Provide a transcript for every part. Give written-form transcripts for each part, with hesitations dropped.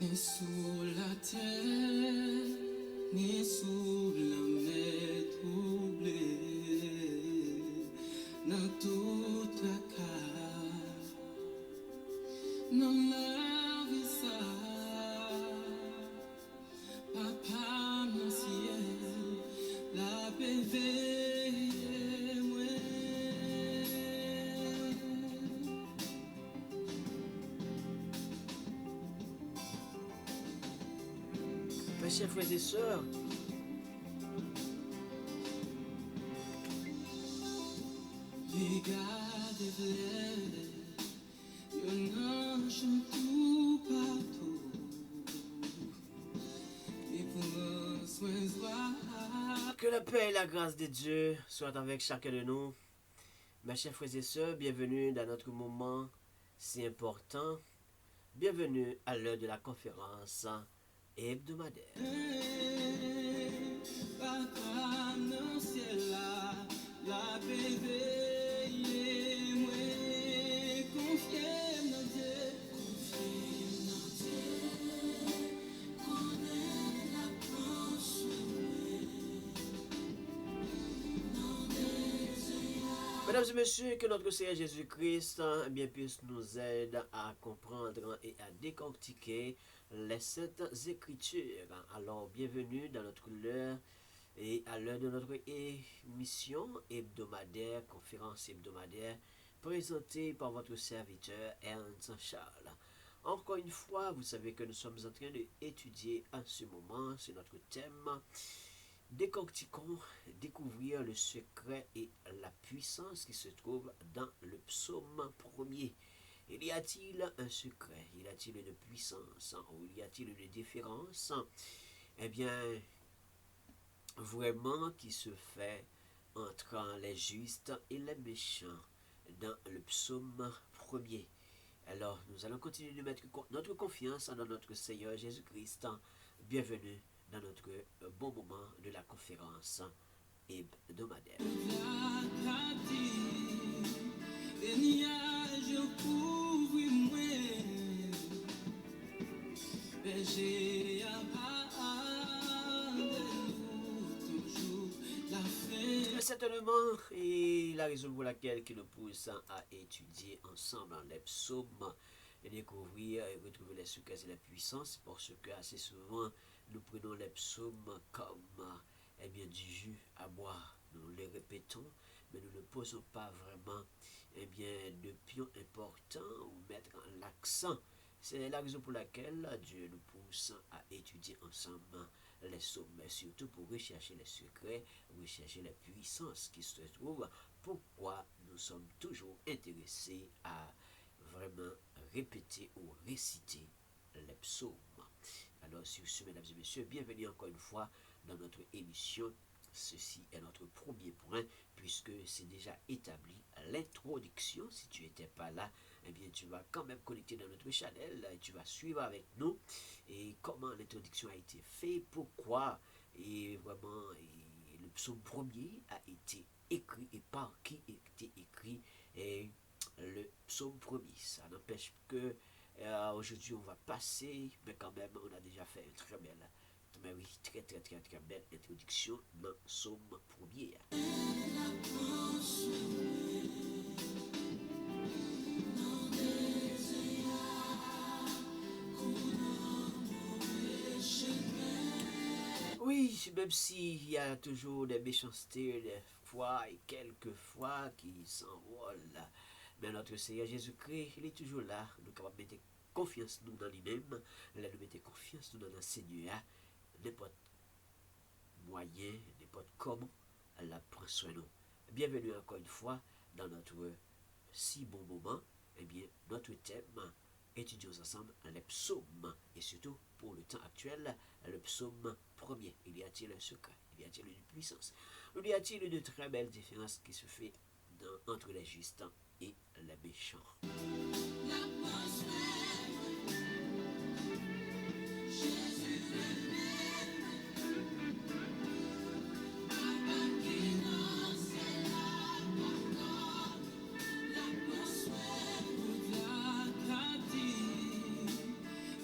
Ni sous la terre, ni sous la mer troublée, dans toute la case, dans la vie ça, papa mon ciel, la béveille moi. Mes chers frères et sœurs, Regardez bleu, yon ange tout partout, et prend soin de soi. que la paix et la grâce de Dieu soient avec chacun de nous. Mes chers frères et sœurs, bienvenue dans notre moment si important. Bienvenue à l'heure de la conférence hebdomadaire. Papa dans ciel là, la béveille moi, confiez dans Dieu, connaît la planche. Mesdames et messieurs, que notre Seigneur Jésus-Christ bien puisse nous aider à comprendre et à décortiquer les saintes écritures. Alors, bienvenue dans notre heure et à l'heure de notre émission hebdomadaire, conférence hebdomadaire, présentée par votre serviteur Ernst Charles. Encore une fois, vous savez que nous sommes en train d'étudier en ce moment, c'est notre thème. Décortiquons, découvrir le secret et la puissance qui se trouve dans le psaume premier. Il y a-t-il un secret? Y a-t-il une puissance? Ou y a-t-il une différence? Eh bien, vraiment qui se fait entre les justes et les méchants dans le psaume premier. Alors, nous allons continuer de mettre notre confiance dans notre Seigneur Jésus-Christ. Bienvenue dans notre bon moment de la conférence hebdomadaire. Les nuages couvrent moi, berger à toujours la fin. Certainement, et la raison pour laquelle qui nous pousse à étudier ensemble les psaumes et découvrir et retrouver les secrets et les puissances, parce que assez souvent nous prenons les psaumes comme eh bien, du jus à boire. Nous les répétons, mais nous ne posons pas vraiment eh bien, de pion important ou mettre l'accent. C'est la raison pour laquelle Dieu nous pousse à étudier ensemble les psaumes, mais surtout pour rechercher les secrets, rechercher les puissances qui se trouvent. Pourquoi nous sommes toujours intéressés à vraiment répéter ou réciter les psaumes. Alors, sur ce, mesdames et messieurs, bienvenue encore une fois dans notre émission. Ceci est notre premier point, puisque c'est déjà établi l'introduction. Si tu n'étais pas là, eh bien, tu vas quand même connecter dans notre channel et tu vas suivre avec nous et comment l'introduction a été faite, pourquoi, et vraiment, et le psaume premier a été écrit et par qui a été écrit et le psaume premier. Ça n'empêche que aujourd'hui on va passer, mais quand même on a déjà fait une très belle, mais oui, très belle introduction dans le psaume premier. Oui, même s'il y a toujours des méchancetés, des fois et quelques fois qui s'envolent, mais notre Seigneur Jésus-Christ, il est toujours là. Nous sommes capables de mettre confiance nous dans lui-même, nous mettons confiance nous dans le Seigneur, n'importe moyen, n'importe comment, elle prend soin de nous. Bienvenue encore une fois dans notre si bon moment. Eh bien, notre thème, étudions ensemble les psaumes, et surtout pour le temps actuel, le psaume premier. Il y a-t-il un secret? Il y a-t-il une puissance? Il y a-t-il une très belle différence qui se fait entre les justes et les méchants?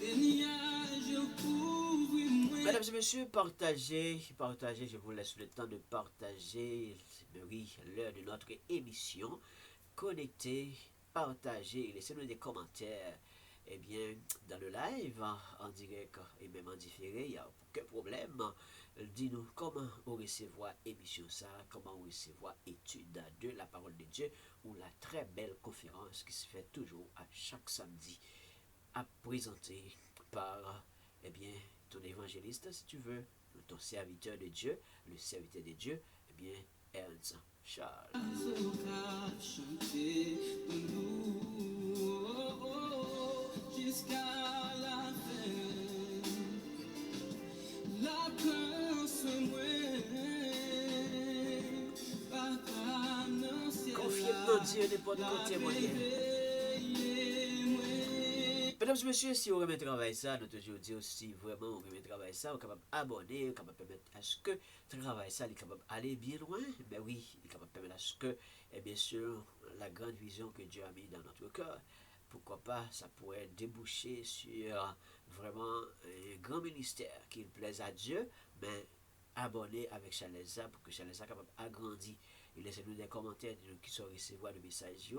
Les nuages Mesdames et messieurs, partagez, partagez, je vous laisse le temps de partager, oui, l'heure de notre émission. Connectez, partagez, laissez-nous des commentaires. Eh bien, dans le live, en direct et même en différé, il n'y a aucun problème. Dis-nous comment on recevoir émission ça, comment on recevoir étude de la parole de Dieu ou la très belle conférence qui se fait toujours à chaque samedi à présenter par, eh bien, ton évangéliste, si tu veux, ton serviteur de Dieu, le serviteur de Dieu, eh bien, Ernst Charles. Jusqu'à la fin, la Confiez dans Dieu n'importe côté, mon Dieu. Mesdames et messieurs, si vous aimez travailler ça, nous toujours dire si vraiment vous aimez travailler ça, vous êtes capable d'abonner, vous êtes capable de permettre à ce que travail ça est capable d'aller bien loin. Mais oui, il est capable de permettre à ce que, et bien sûr, la grande vision que Dieu a mis dans notre cœur, pourquoi pas, ça pourrait déboucher sur vraiment un grand ministère qui plaise à Dieu, mais abonné avec Chaleza pour que Chaleza soit capable d'agrandir. Et laissez-nous des commentaires de qui sont recevoir le message,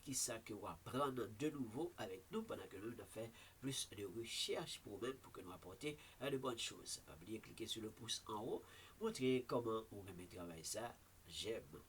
qui ça que vous apprendre de nouveau avec nous pendant que nous avons fait plus de recherches pour nous pour que nous apporter de bonnes choses. Pas oublier cliquer sur le pouce en haut, montrer comment on remet travail ça, j'aime,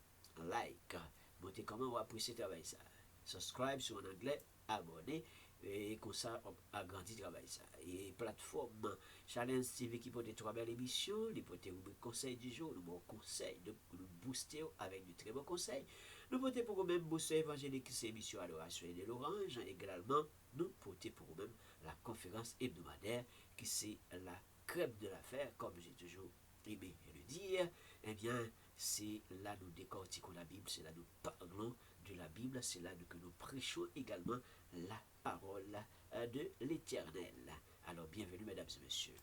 like, montrer comment on apprécie travail ça, subscribe sur en anglais, abonner. Et comme ça, on agrandit le travail. Ça. Et plateforme Challenge TV qui peut être 3 belles émissions, les peut être conseil du jour, le bon conseil de nous booster avec de très bons conseils. Nous peut pour même booster évangélique, c'est émission Adoration et de l'Orange. Également, nous peut pour même la conférence hebdomadaire qui c'est la crêpe de l'affaire, comme j'ai toujours aimé le dire. Eh bien, c'est là nous décortiquons la Bible, c'est là nous parlons de la Bible, c'est là que nous prêchons également la parole de l'Éternel. Alors, bienvenue, mesdames et messieurs.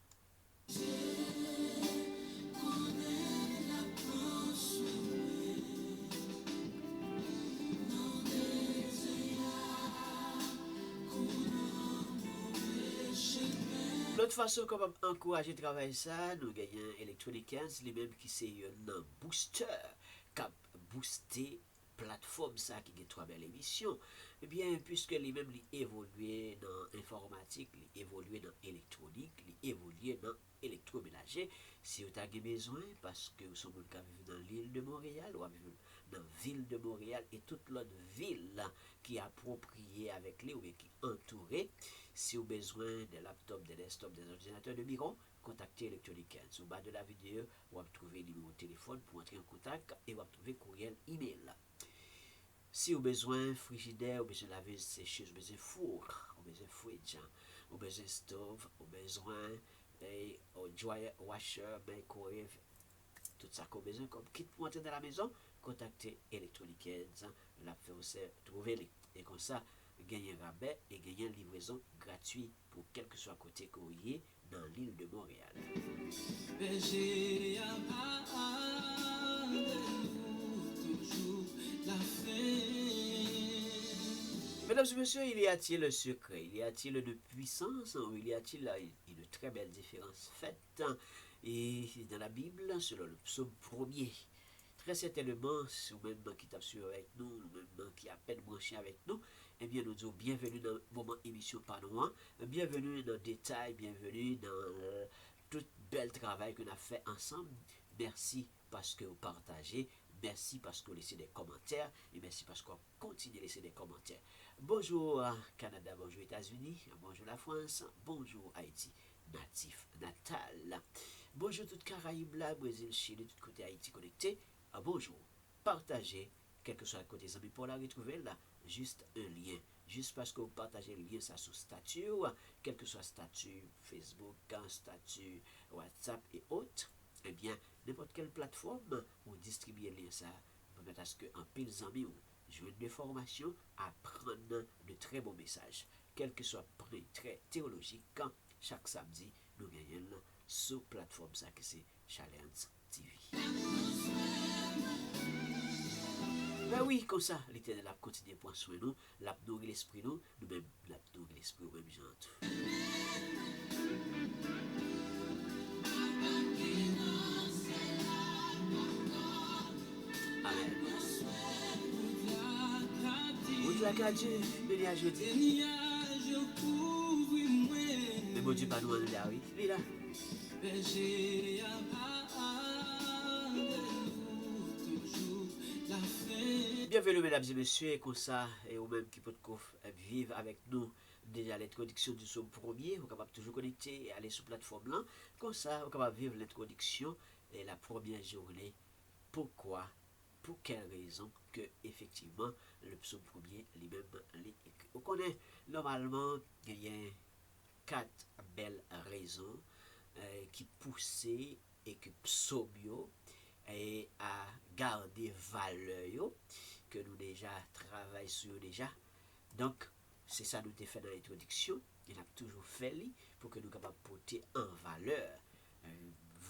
L'autre façon qu'on va encourager à travailler ça, nous gagnons Electronic 15, les mêmes qui c'est un booster, qui a boosté plateforme ça qui a 3 belles émissions. Eh bien, puisque les mêmes évoluent dans l'informatique, les évoluent dans l'électronique, les évoluent dans l'électroménager, si vous avez besoin, parce que vous sommes dans l'île de Montréal, ou dans la ville de Montréal et toute l'autre ville qui est appropriée avec les ou qui est entourée, si vous avez besoin de laptops, de desktops, des ordinateurs de bureau, contactez Electronic 15. Au bas de la vidéo, vous allez trouver le numéro de téléphone pour entrer en contact et vous allez trouver courriel email. Si vous avez besoin de frigidaire, vous avez besoin de laver sécheuse, vous avez besoin de four, vous avez besoin de fridge, vous avez besoin de stove, vous avez besoin de dryer, washer, microwave, tout ça qu'on a besoin comme kit pour entrer dans la maison, contactez Electronic 15, la fait aussi trouver et comme ça, gagner un rabais et gagner une livraison gratuite pour quel que soit côté courrier dans l'île de Montréal. Mesdames et messieurs, il y a-t-il le secret? Il y a-t-il de puissance? Ou il y a-t-il une très belle différence faite? Et dans la Bible, selon le psaume 1er, très certainement, si vous-même qui tape sur avec nous, vous-même qui a peine branché avec nous, eh bien, nous disons bienvenue dans le moment émission par nous, bienvenue dans le détail, bienvenue dans tout bel travail qu'on a fait ensemble. Merci parce que vous partagez, merci parce que vous laissez des commentaires, et merci parce qu'on continue de laisser des commentaires. Bonjour Canada, bonjour États-Unis, bonjour la France, bonjour Haïti, natal. Bonjour toute Caraïbes, là, Brésil, Chili, tout côté Haïti connecté. Bonjour, partagez, quel que soit le côté amis pour la retrouver là, juste un lien. Juste parce que vous partagez le lien ça sous statut, quel que soit statut Facebook, statut WhatsApp et autres, eh bien, n'importe quelle plateforme, vous distribuez le lien ça, pour permettre à ce qu'un pile d'amis ou jouer de formation, apprendre de très bons messages, quel que soit le très théologique, chaque samedi, nous gagnons sur plateforme ça que c'est Challenge TV. Ben oui, comme ça, l'Éternel a continué pour soin nous, l'a nourri l'esprit nous-mêmes, l'a nourri l'esprit au même genre. la ka Dieu, béni à jeudi. Des nuages couvrent moi. Mais bon Dieu, pas nous en là, oui. Oui, là. Berger à nous toujours la fin. Bienvenue, mesdames et messieurs, et comme ça, et au même qui peut vivre avec nous déjà l'introduction du psaume premier, vous êtes capable de toujours connecter et aller sur la plateforme là. Comme ça, vous êtes capable de vivre l'introduction et la première journée. Pourquoi, pour quelle raison que effectivement le psaume premier lui-même l'écrit. On connaît normalement il y a quatre belles raisons qui poussaient et que psaumio et à garder valeur que nous déjà travaillons sur déjà. Donc, c'est ça nous avons fait dans l'introduction. Il a toujours fait pour que nous capables porter en valeur.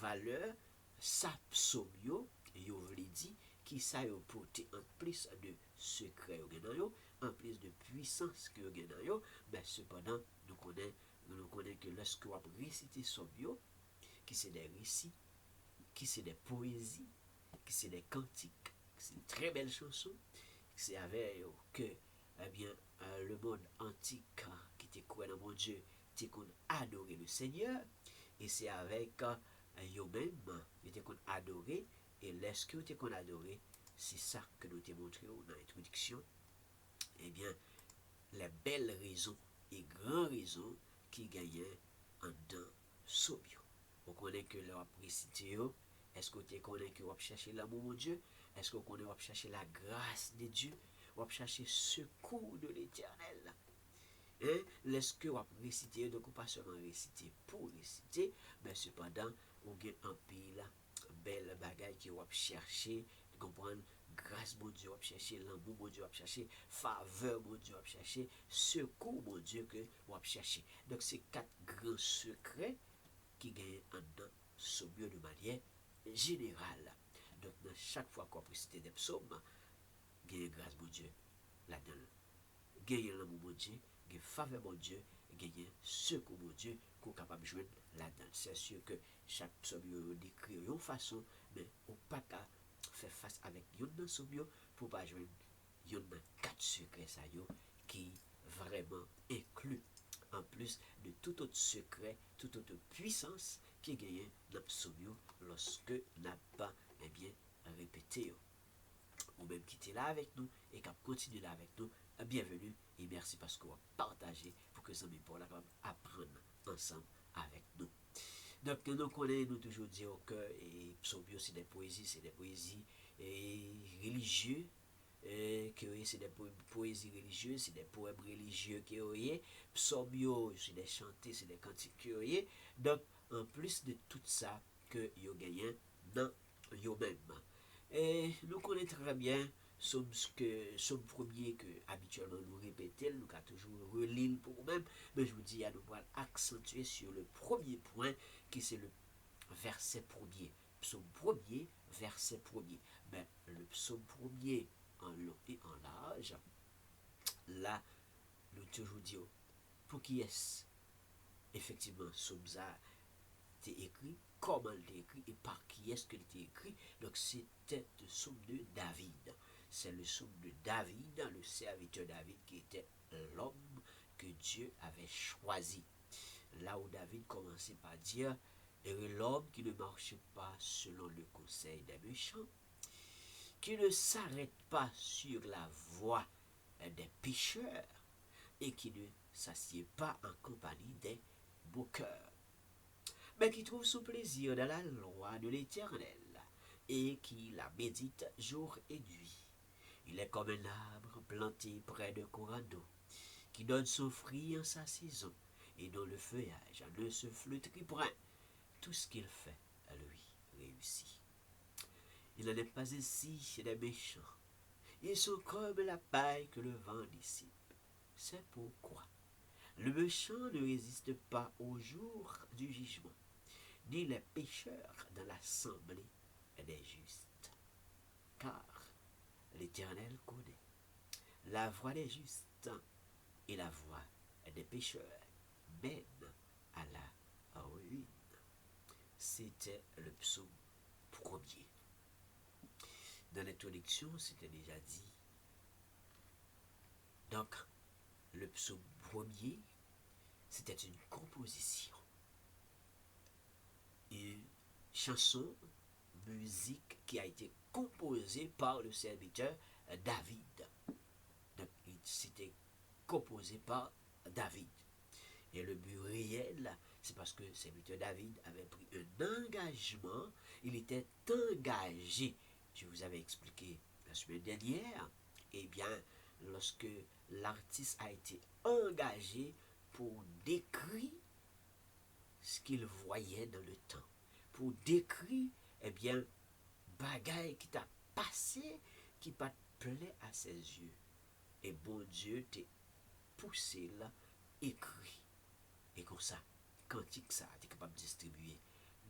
Valeur, ça psaumio, yo vle dit, qui ça yo porter en plus de secret en plus de puissance que yo mais cependant, nous connaissons que lorsque on réciter psaumio, qui c'est des récits, qui c'est des poésies, qui c'est des cantiques, c'est une très belle chanson, c'est avec que eh bien, le monde antique qui était quoi dans mon Dieu, était qu'on adorer le Seigneur, et c'est avec eux-mêmes, ils étaient qu'on adorer, et lorsque était qu'on adorer, c'est ça que nous t'ai montré dans l'introduction, eh bien, les belles raisons et grandes raisons qui gagnaient en dans Sobio. On connaît que leur récité, est-ce que tu connais que vous chercher l'amour de Dieu? Est-ce que vous connaissez que vous chercher la grâce de Dieu? Vous chercher secours de l'Éternel? Hein? Est-ce que vous réciter, donc pas seulement réciter pour réciter, mais cependant, vous avez un pile belle bagaille que vous chercher, comprendre? Grâce mon Dieu, vous chercher l'amour mon Dieu, vous chercher faveur mon Dieu, vous chercher secours mon Dieu que vous chercher. Donc c'est quatre grands secrets qui gagnent en dans ce mieux de manière générale. Donc dans chaque fois qu'on peut citer des psaumes, gagnez grâce mon Dieu là-dedans. Gagnez l'amour mon Dieu, gagnez faveur mon Dieu, gagnez secours mon Dieu qu'on est capable de jouer là-dedans. C'est sûr que chaque psaume décrit une façon, mais on pas qu'à faire face avec une dans ce mieux pour pas jouer une dans quatre secrets ça qui vraiment inclut en plus de tout autre secret, toute autre puissance qui est gagnée dans le psaume lorsque n'a pas eh bien répété. Ou même qui était là avec nous et qui a continué là avec nous, bienvenue et merci parce qu'on va partager pour que les amis pour apprendre ensemble avec nous. Donc nous connaissons, nous toujours dire que les psaumes c'est des poésies religieuses. Que c'est des poésies religieuses, c'est des poèmes religieux qui ont psaumes, c'est des chantés, c'est des cantiques qui ont. Donc, en plus de tout ça, que yo gagné dans eux-mêmes. Et nous connaissons très bien somme premier que habituellement nous répétons, nous avons toujours relire pour nous-mêmes, mais je vous dis à nous accentuer sur le premier point qui c'est le verset premier. Psaume premier, verset premier. Mais le psaume premier en long et en large, là, nous toujours disons, pour qui est-ce effectivement psaume ça t'est écrit, comment il est écrit et par qui est-ce qu'il était écrit. Donc c'était le psaume de David. C'est le psaume de David, le serviteur David qui était l'homme que Dieu avait choisi. Là où David commençait par dire, et l'homme qui ne marche pas selon le conseil des méchants, qui ne s'arrête pas sur la voie des pécheurs et qui ne s'assied pas en compagnie des moqueurs, mais qui trouve son plaisir dans la loi de l'Éternel et qui la médite jour et nuit. Il est comme un arbre planté près de courant d'eau, qui donne son fruit en sa saison et dont le feuillage ne se flétrit point. Tout ce qu'il fait, lui, réussit. Il n'en est pas ainsi des méchants. Ils sont comme la paille que le vent dissipe. C'est pourquoi le méchant ne résiste pas au jour du jugement, ni les pécheurs dans l'assemblée des justes. Car l'Éternel connaît la voie des justes et la voie des pécheurs mène à la ruine. C'était le psaume premier. Dans l'introduction, c'était déjà dit Donc, le psaume premier, c'était une composition, une chanson, musique qui a été composée par le serviteur David. Donc, c'était composé par David. Et le but réel, c'est parce que le serviteur David avait pris un engagement, il était engagé. Je vous avais expliqué la semaine dernière, eh bien, lorsque l'artiste a été engagé pour décrire ce qu'il voyait dans le temps, pour décrire, eh bien, bagaille qui t'a passé, qui pas plaît à ses yeux. Et bon Dieu t'a poussé là, écrit. Et comme ça, cantique ça, tu es capable de distribuer.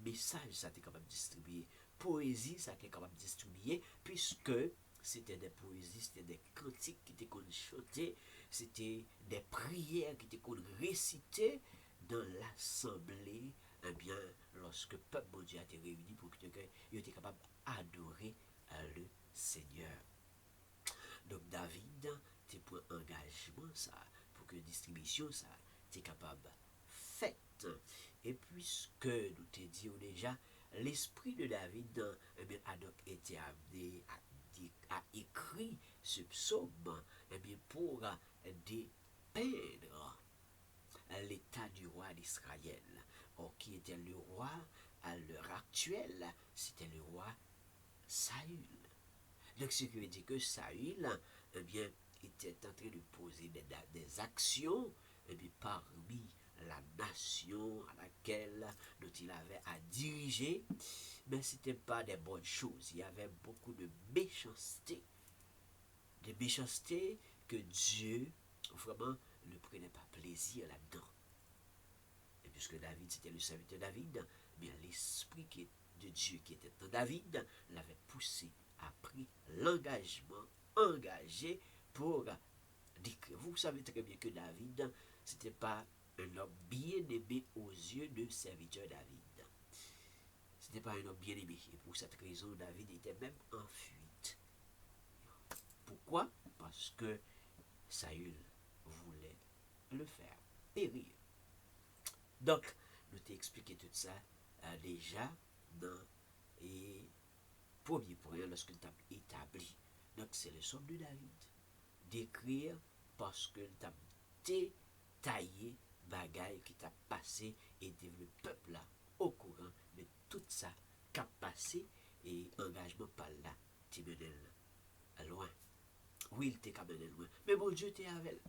Message ça, tu es capable de distribuer. Poésie ça, tu es capable de distribuer. Puisque c'était des poésies, c'était des cantiques qui étaient chantés, c'était des prières qui étaient récitées dans l'assemblée. Eh bien, lorsque le peuple bon Dieu a été réuni pour que il était capable d'adorer le Seigneur. Donc David, tu prends engagement ça, pour que distribution ça, tu es capable faite. Et puisque nous te disons déjà, l'esprit de David eh bien, a donc été amené à écrire ce psaume eh bien, pour dépeindre l'état du roi d'Israël. Or, qui était le roi à l'heure actuelle? C'était le roi Saül. Donc, ce qui veut dire que Saül, eh bien, était en train de poser des actions eh bien, parmi la nation à laquelle dont il avait à diriger, mais ce n'était pas des bonnes choses. Il y avait beaucoup de méchanceté. Des méchancetés que Dieu, vraiment, ne prenait pas plaisir là-dedans. Et puisque David, c'était le serviteur David, mais l'esprit de Dieu qui était en David l'avait poussé, a pris l'engagement, engagé pour décrire. Vous savez très bien que David, c'était pas un homme bien aimé aux yeux de serviteur David. Ce n'était pas un homme bien aimé. Et pour cette raison, David était même en fuite. Pourquoi? Parce que Saül voulait le faire périr. Donc, nous t'ai expliqué tout ça déjà dans le premier point lorsque nous t'avons établi. Donc, c'est le somme de David. D'écrire parce que nous t'avons détaillé bagaille qui t'a passé et le peuple là au courant de tout ça qui a passé et engagement par là, tu menais loin. Oui, il t'est mené loin. Mais bon Dieu t'est avec.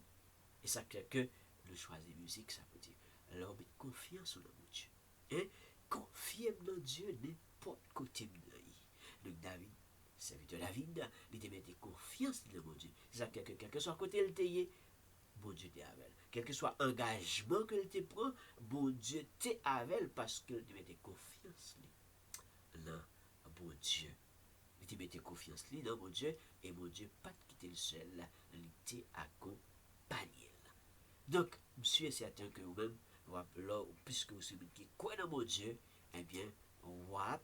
Et ça fait que le choisir musique, ça veut dire alors mettre confiance dans mon Dieu. Hein? Confiez dans Dieu n'importe côté de donc David, serviteur David, il te mettait confiance dans mon Dieu. C'est ça que quel que soit côté il t'est, bon Dieu t'est avec. Quel que soit engagement que te prend, bon Dieu t'est avec parce que il te mettait confiance dans bon Dieu. Il te mettait confiance dans mon Dieu et mon Dieu pas te quitter le seul, il t'est accompagné. Donc, monsieur est certain que vous-même, puisque vous savez qui croit dans mon Dieu, eh bien, on va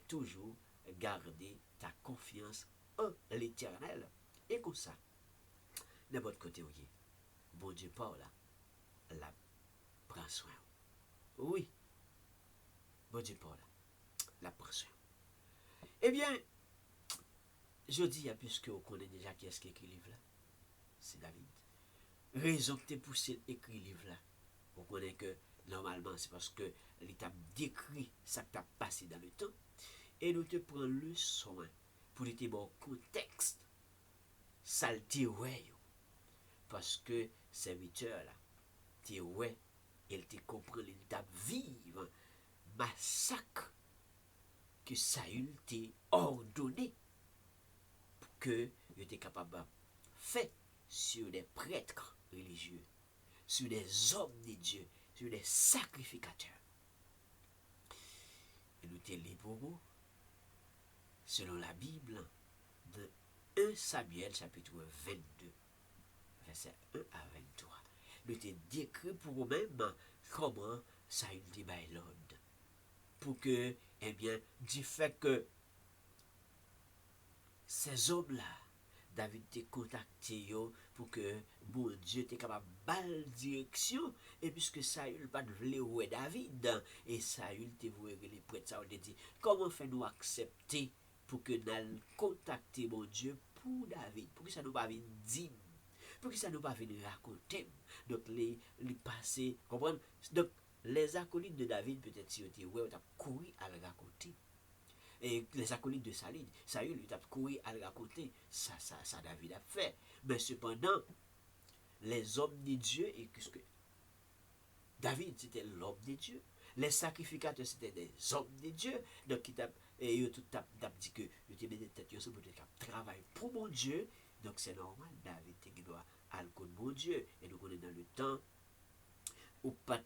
toujours garder ta confiance en l'Éternel. Et comme ça, de votre côté, oui, bon Dieu parle là, la prend soin. Oui, bon Dieu parle là, la prend soin. Eh bien, je dis, puisque vous connaissez déjà qui est-ce qui écrit le livre là, c'est David. Raison que tu es poussé écrire le livre là. Vous connaissez que normalement c'est parce que l'État décrit ça qui t'a passé dans le temps. Et nous te prenons le soin pour te bon contexte. Ça le dit ouais. Parce que serviteur là, tu ouais, il te comprend l'état vivre massacre que Saül t'a ordonné pour que il était capable de faire sur des prêtres religieux, sur des hommes de Dieu, sur des sacrificateurs. Et nous te lisons pour vous, selon la Bible, de 1 Samuel chapitre 22, verset 1 à 23. Nous te décrit pour vous-même comment Saül dit l'ordre. Pour que, eh bien, du fait que ces hommes-là, David t'a contacté pour que bon Dieu était capable de balle direction et puisque Saül pas de vle ouais David et Saül te voué les prêtres ça on te dit comment fait nous accepter pour que nous contacter mon Dieu pour David pour que ça nous pas venir dire pour que ça nous pas venir raconter donc les passés comprendre donc les acolytes de David peut-être si on était ouais on t'a couru à le raconter et les acolytes de Saül il a couru à le raconter ça David a fait mais cependant les hommes de Dieu et que David c'était l'homme de Dieu les sacrificateurs c'était des hommes de Dieu donc et ils tout t'a dit que ils étaient des têtes ensemble pour travailler pour mon Dieu donc c'est normal David qui doit aller contre mon Dieu et nous connaissons dans le temps ou pas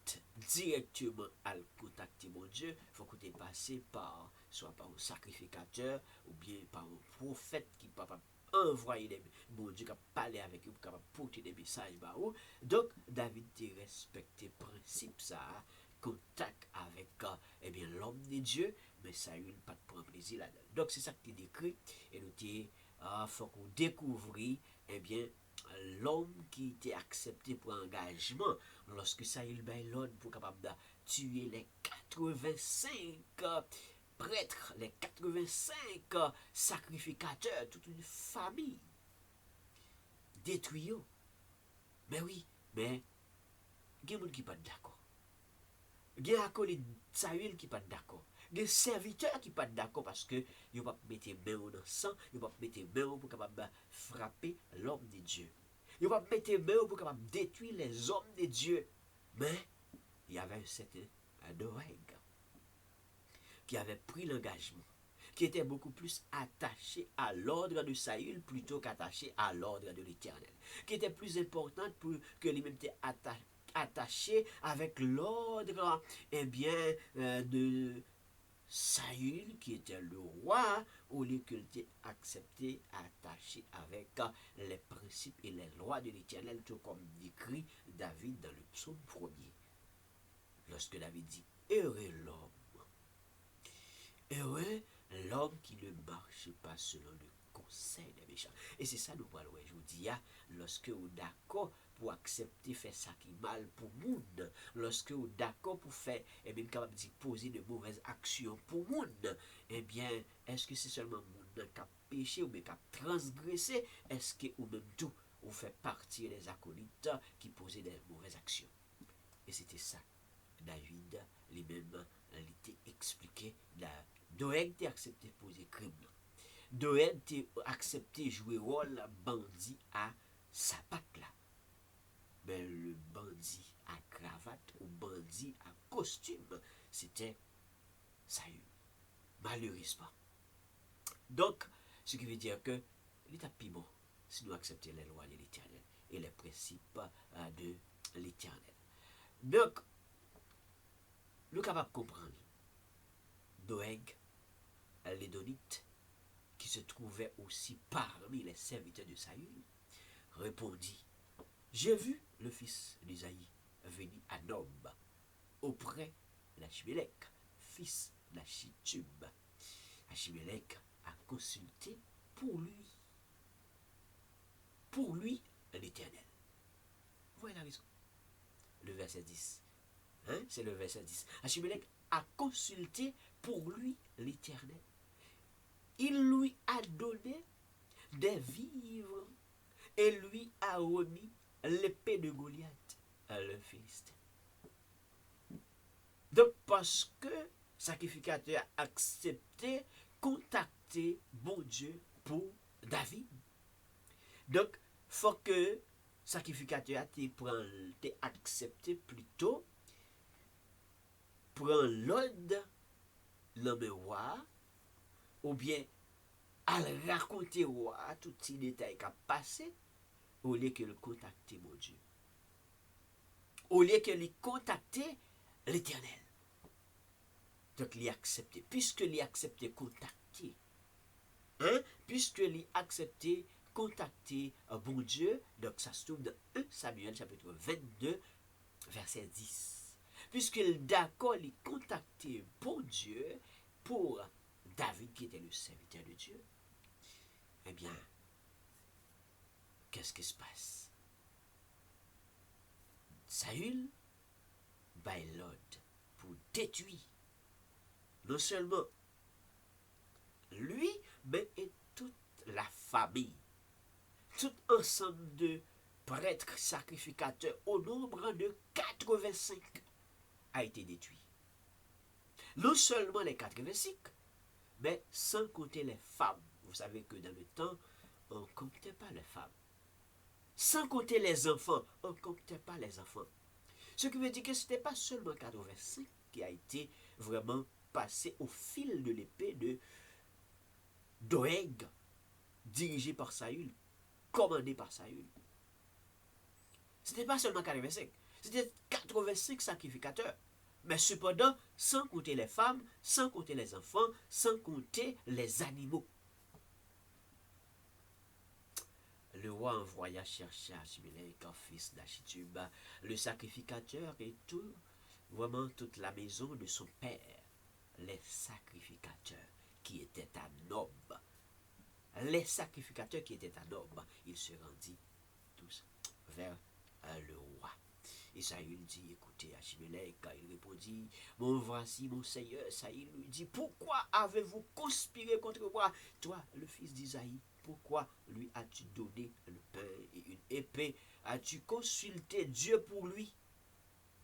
directement à contacter mon Dieu, il faut que tu passes par, soit par un sacrificateur, ou bien par un prophète qui peut envoyer des mon Dieu qui a parlé avec eux, qui a porté des messages. Donc, David a respecté le principe, ça, contact avec eh bien, l'homme de Dieu, mais ça a eu pas de prendre plaisir là-dedans. Donc, c'est ça que tu décrit, et nous il faut qu'on découvre, eh bien, l'homme qui était accepté pour engagement lorsque Saül ben l'ordre pour capable de tuer les 85 prêtres, les 85 sacrificateurs, toute une famille détruit. Mais oui, mais il y a des gens qui ne sont pas d'accord. Il y a un acolyte Saül qui n'est pas d'accord. Il y a des serviteurs qui ne sont pas d'accord parce que ils ne peuvent pas mettre main dans le sang, ils ne peuvent pas mettre main pour capable frapper l'homme de Dieu. Ils ne peuvent pas mettre main pour capable détruire les hommes de Dieu. Mais il y avait un certain Doeg qui avait pris l'engagement, qui était beaucoup plus attaché à l'ordre de Saül plutôt qu'attaché à l'ordre de l'Éternel, qui était plus important pour que lui-même était attaché avec l'ordre eh bien, de Saül, qui était le roi, au lieu qu'il était accepté, attaché avec les principes et les lois de l'Éternel, tout comme décrit David dans le psaume 1er. Lorsque David dit heureux l'homme qui ne marche pas selon le conseil des méchants. Et c'est ça nous parlons aujourd'hui, lorsque vous d'accord pour accepter faire ça qui est mal pour le monde, lorsque vous d'accord pour faire, et bien capable de poser de mauvaises actions pour le monde, eh bien, est-ce que c'est seulement le monde qui a péché ou bien qui a transgressé, est-ce que ou même tout, vous fait partie des acolytes qui posaient des mauvaises actions? Et c'était ça. David lui-même était expliqué. Doeg t'a accepté poser crime. Doeg t'a accepté jouer rôle bandit à sa patte là. Mais le bandit à cravate ou bandit à costume, c'était Saül. Malheureusement. Donc, ce qui veut dire que l'état piment, si nous acceptons les lois de l'Éternel et les principes de l'Éternel. Donc, nous sommes capables de comprendre Doeg, l'Édonite, qui se trouvait aussi parmi les serviteurs de Saül, répondit: j'ai vu le fils d'Isaïe venir à Nob, auprès d'Achimélec, fils d'Achitub. Achimélec a consulté pour lui l'Éternel. Voilà la raison. Le verset 10. C'est le verset 10. Achimélec a consulté pour lui l'Éternel. Il lui a donné des vivres et lui a remis l'épée de Goliath à le Philistin. Donc, parce que le sacrificateur a accepté, contacter bon Dieu pour David. Donc, il faut que le sacrificateur ait accepté plutôt, prend l'ordre, l'homme roi, ou bien à raconter roi tout ces détails qui a passé, au lieu que le contacter mon Dieu. Au lieu que le contacter l'Éternel. Donc, il a accepté. Puisque il a accepté contacter, puisque il a accepté contacter bon Dieu, donc ça se trouve dans 1 Samuel chapitre 22, verset 10. Puisqu'il d'accord, il contacter bon Dieu pour David qui était le serviteur de Dieu, eh bien, qu'est-ce qui se passe? Saül bay l'ordre pour détruire non seulement lui, mais et toute la famille, tout ensemble de prêtres sacrificateurs au nombre de 85 a été détruit. Non seulement les 85, mais sans compter les femmes. Vous savez que dans le temps, on ne comptait pas les femmes. Sans compter les enfants, on ne comptait pas les enfants. Ce qui veut dire que ce n'était pas seulement 85 qui a été vraiment passé au fil de l'épée de Doeg, dirigé par Saül, commandé par Saül. Ce n'était pas seulement 85, c'était 85 sacrificateurs. Mais cependant, sans compter les femmes, sans compter les enfants, sans compter les animaux. Le roi envoya chercher Achimelech, fils d'Achitub, le sacrificateur et tout, vraiment toute la maison de son père, les sacrificateurs qui étaient à Nob. Les sacrificateurs qui étaient à Nob, ils se rendit tous vers le roi. Et Saül dit, écoutez, Achimelech, il répondit, mon voici mon seigneur. Saül lui dit, pourquoi avez-vous conspiré contre moi, toi, le fils d'Isaïe? Pourquoi lui as-tu donné le pain et une épée? As-tu consulté Dieu pour lui,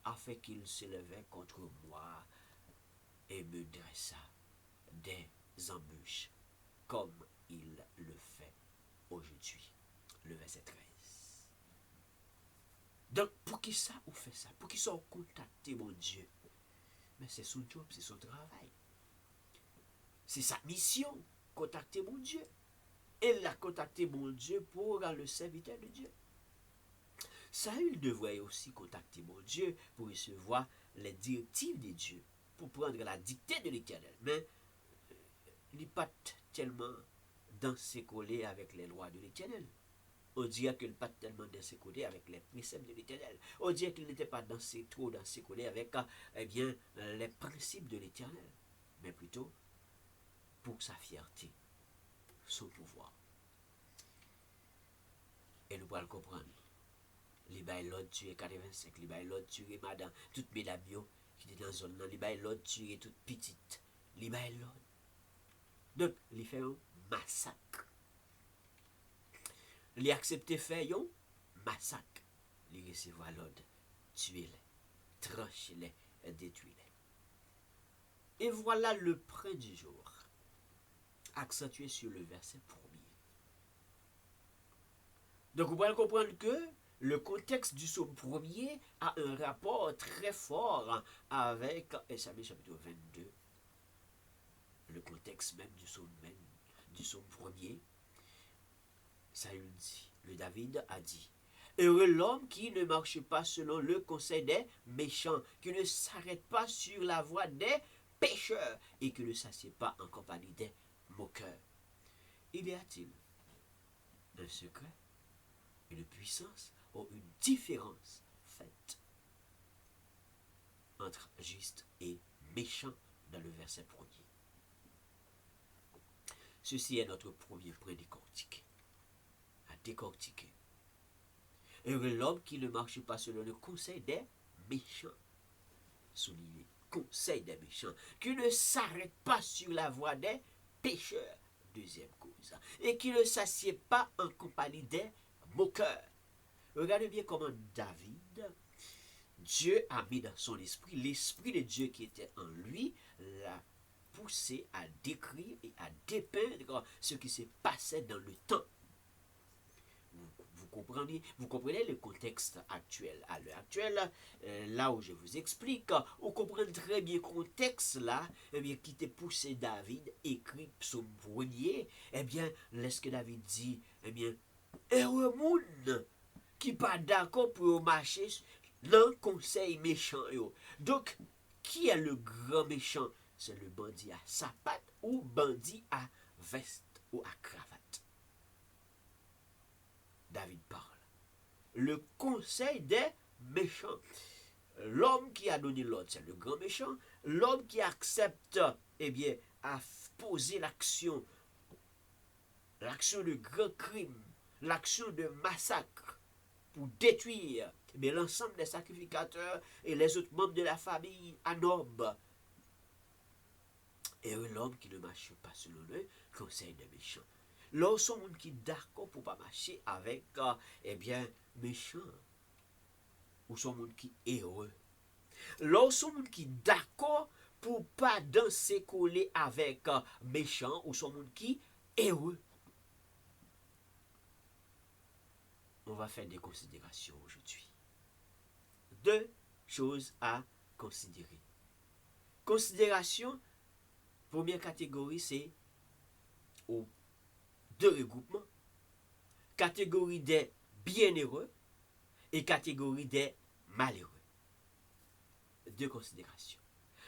afin qu'il se levait contre moi et me dressa des embûches, comme il le fait aujourd'hui? Le verset 13. Donc, pour qui ça ou fait ça? Pour qui ça ou contacter mon Dieu? Mais c'est son job, c'est son travail. C'est sa mission, contacter mon Dieu. Elle a contacté mon Dieu pour le serviteur de Dieu. Saül devrait aussi contacter mon Dieu pour recevoir les directives de Dieu, pour prendre la dictée de l'Éternel. Mais il n'est pas tellement dans ses collés avec les lois de l'Éternel. On dirait qu'il n'est pas tellement dans ses collés avec les préceptes de l'Éternel. On dirait qu'il n'était pas trop dans ses collés avec les principes de l'Éternel. Mais plutôt pour sa fierté, son pouvoir. Et nous pouvons le comprendre. Les bails l'autre tué 85, les bails l'autre tué madame, toutes mesdames qui étaient dans la zone, les bails l'autre tué toutes petites, les bails l'autre. Donc, il fait un massacre. Il accepte faire un massacre. Il recevoir l'ordre, tuer-les, trancher-les, détruire-les. Et voilà le point du jour, accentué sur le verset 1er. Donc, vous pouvez comprendre que le contexte du psaume 1er a un rapport très fort avec Ésaïe chapitre 22. Le contexte même du psaume 1er. Saül dit, le David a dit, heureux l'homme qui ne marche pas selon le conseil des méchants, qui ne s'arrête pas sur la voie des pécheurs et qui ne s'assied pas en compagnie des moqueurs. Il y a-t-il un secret, une puissance ou une différence faite entre juste et méchant dans le verset 1er? Ceci est notre premier point décortiqué. À décortiquer. Heureux l'homme qui ne marche pas selon le conseil des méchants. Souligné, conseil des méchants. Qui ne s'arrête pas sur la voie des pécheurs. Deuxième cause. Et qui ne s'assied pas en compagnie des moqueurs. Regardez bien comment David, Dieu a mis dans son esprit, l'esprit de Dieu qui était en lui, l'a poussé à décrire et à dépeindre ce qui se passait dans le temps. Vous comprenez le contexte actuel. À l'heure actuelle, là où je vous explique, vous comprenez très bien le contexte là, qui t'a poussé David, écrit psaume 1er, laisse que David dit, heureux monde qui pas d'accord pour marcher dans le conseil méchant. Donc, qui est le grand méchant? C'est le bandit à sapate ou bandit à veste ou à cravate. David parle. Le conseil des méchants. L'homme qui a donné l'ordre, c'est le grand méchant. L'homme qui accepte, à poser l'action de grand crime, l'action de massacre, pour détruire, mais l'ensemble des sacrificateurs et les autres membres de la famille à Nob. Et l'homme qui ne marche pas selon le conseil des méchants. Lorsqu'on monde qui d'accord pour pas marcher avec, eh bien, méchants, ou son monde qui est heureux. Lorsqu'on monde qui d'accord pour pas danser coller avec méchants, ou son monde qui est heureux. On va faire des considérations aujourd'hui. Deux choses à considérer. Considération, première catégorie, c'est aux deux regroupements. Catégorie des bienheureux et catégorie des malheureux. Deux considérations.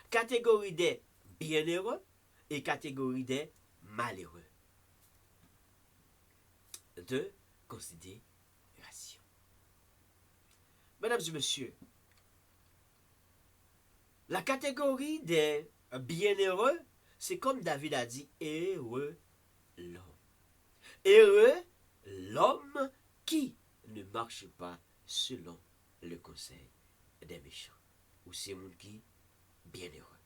Catégorie des bienheureux et catégorie des malheureux. Deux considérations. Mesdames et messieurs, la catégorie des bienheureux, c'est comme David a dit, heureux l'homme. Heureux l'homme qui ne marche pas selon le conseil des méchants. Ou c'est mon qui bienheureux.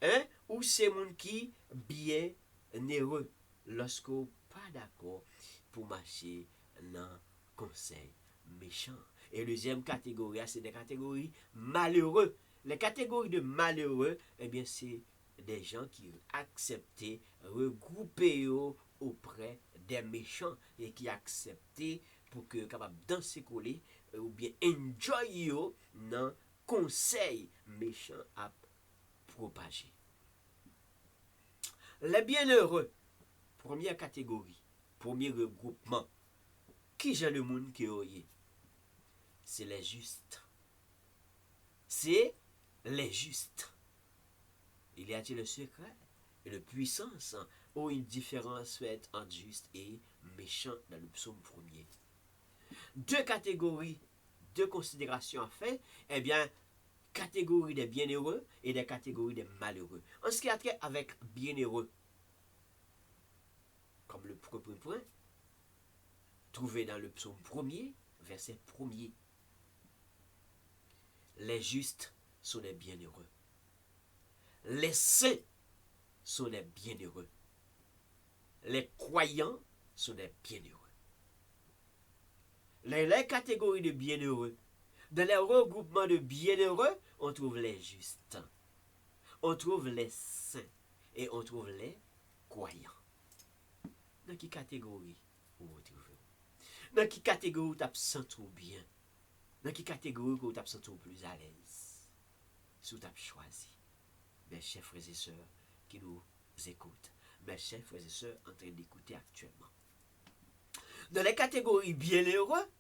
Hein? Ou c'est mon qui bienheureux. Lorsqu'on pas d'accord pour marcher dans le conseil méchant. Et deuxième catégorie, c'est des catégories malheureux. Les catégories de malheureux, eh bien, c'est des gens qui acceptent regrouper auprès des méchants et qui acceptent pour que capable danser coller ou bien enjoy dans conseil méchant à propager. Les bienheureux, première catégorie, premier regroupement. Qui j'ai le monde qui est? C'est les justes. C'est les justes. Il y a-t-il le secret et la puissance ou une différence faite entre juste et méchant dans le psaume premier? Deux catégories, deux considérations à faire. Eh bien, catégorie des bienheureux et des catégories des malheureux. En ce qui a trait avec bienheureux, comme le premier point, trouvé dans le psaume premier, verset premier. Les justes sont des bienheureux. Les saints sont des bienheureux. Les croyants sont des bienheureux. Les catégories de bienheureux. Dans les regroupements de bienheureux, on trouve les justes. On trouve les saints. Et on trouve les croyants. Dans quelle catégorie vous vous trouvez? Dans quelle catégorie vous vous sentez bien? Dans quelle catégorie vous vous sentez plus à l'aise? Si vous avez choisi. Mes chers frères et sœurs qui nous écoutent. Mes chers frères et sœurs en train d'écouter actuellement. Dans les catégories bienheureux,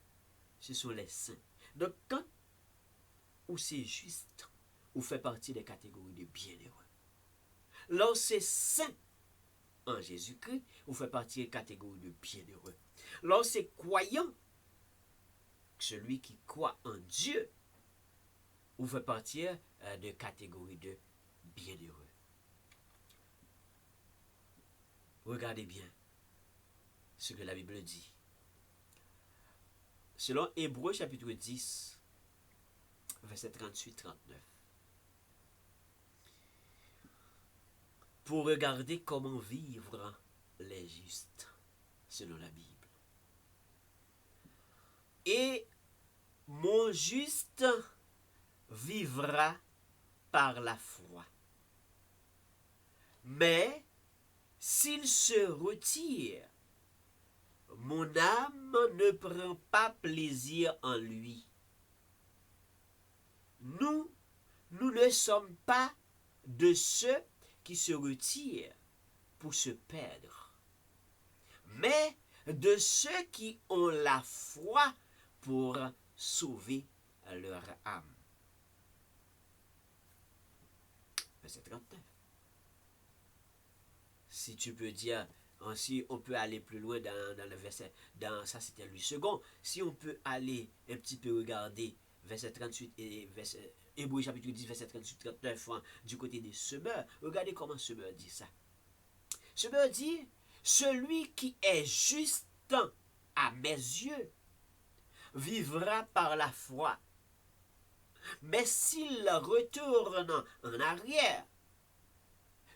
ce sont les saints. Donc quand ou c'est juste, ou fait partie des catégories de bienheureux. Lorsque c'est saint en Jésus-Christ, ou fait partie des catégories de bienheureux. Lorsque c'est croyant, celui qui croit en Dieu, ou fait partie de catégories de bienheureux. Regardez bien ce que la Bible dit. Selon Hébreux chapitre 10, verset 38-39. Pour regarder comment vivre les justes, selon la Bible. Et mon juste vivra par la foi. Mais s'il se retire, mon âme ne prend pas plaisir en lui. Nous ne sommes pas de ceux qui se retirent pour se perdre, mais de ceux qui ont la foi pour sauver leur âme. Verset 39. Si tu peux dire, ainsi on peut aller plus loin dans le verset, dans ça c'était le second, si on peut aller un petit peu regarder verset 38 et verset Hébreux chapitre 10, verset 38-39, du côté des semeurs, regardez comment semeur dit ça. Semeur dit, celui qui est juste à mes yeux vivra par la foi. Mais s'il retourne en arrière,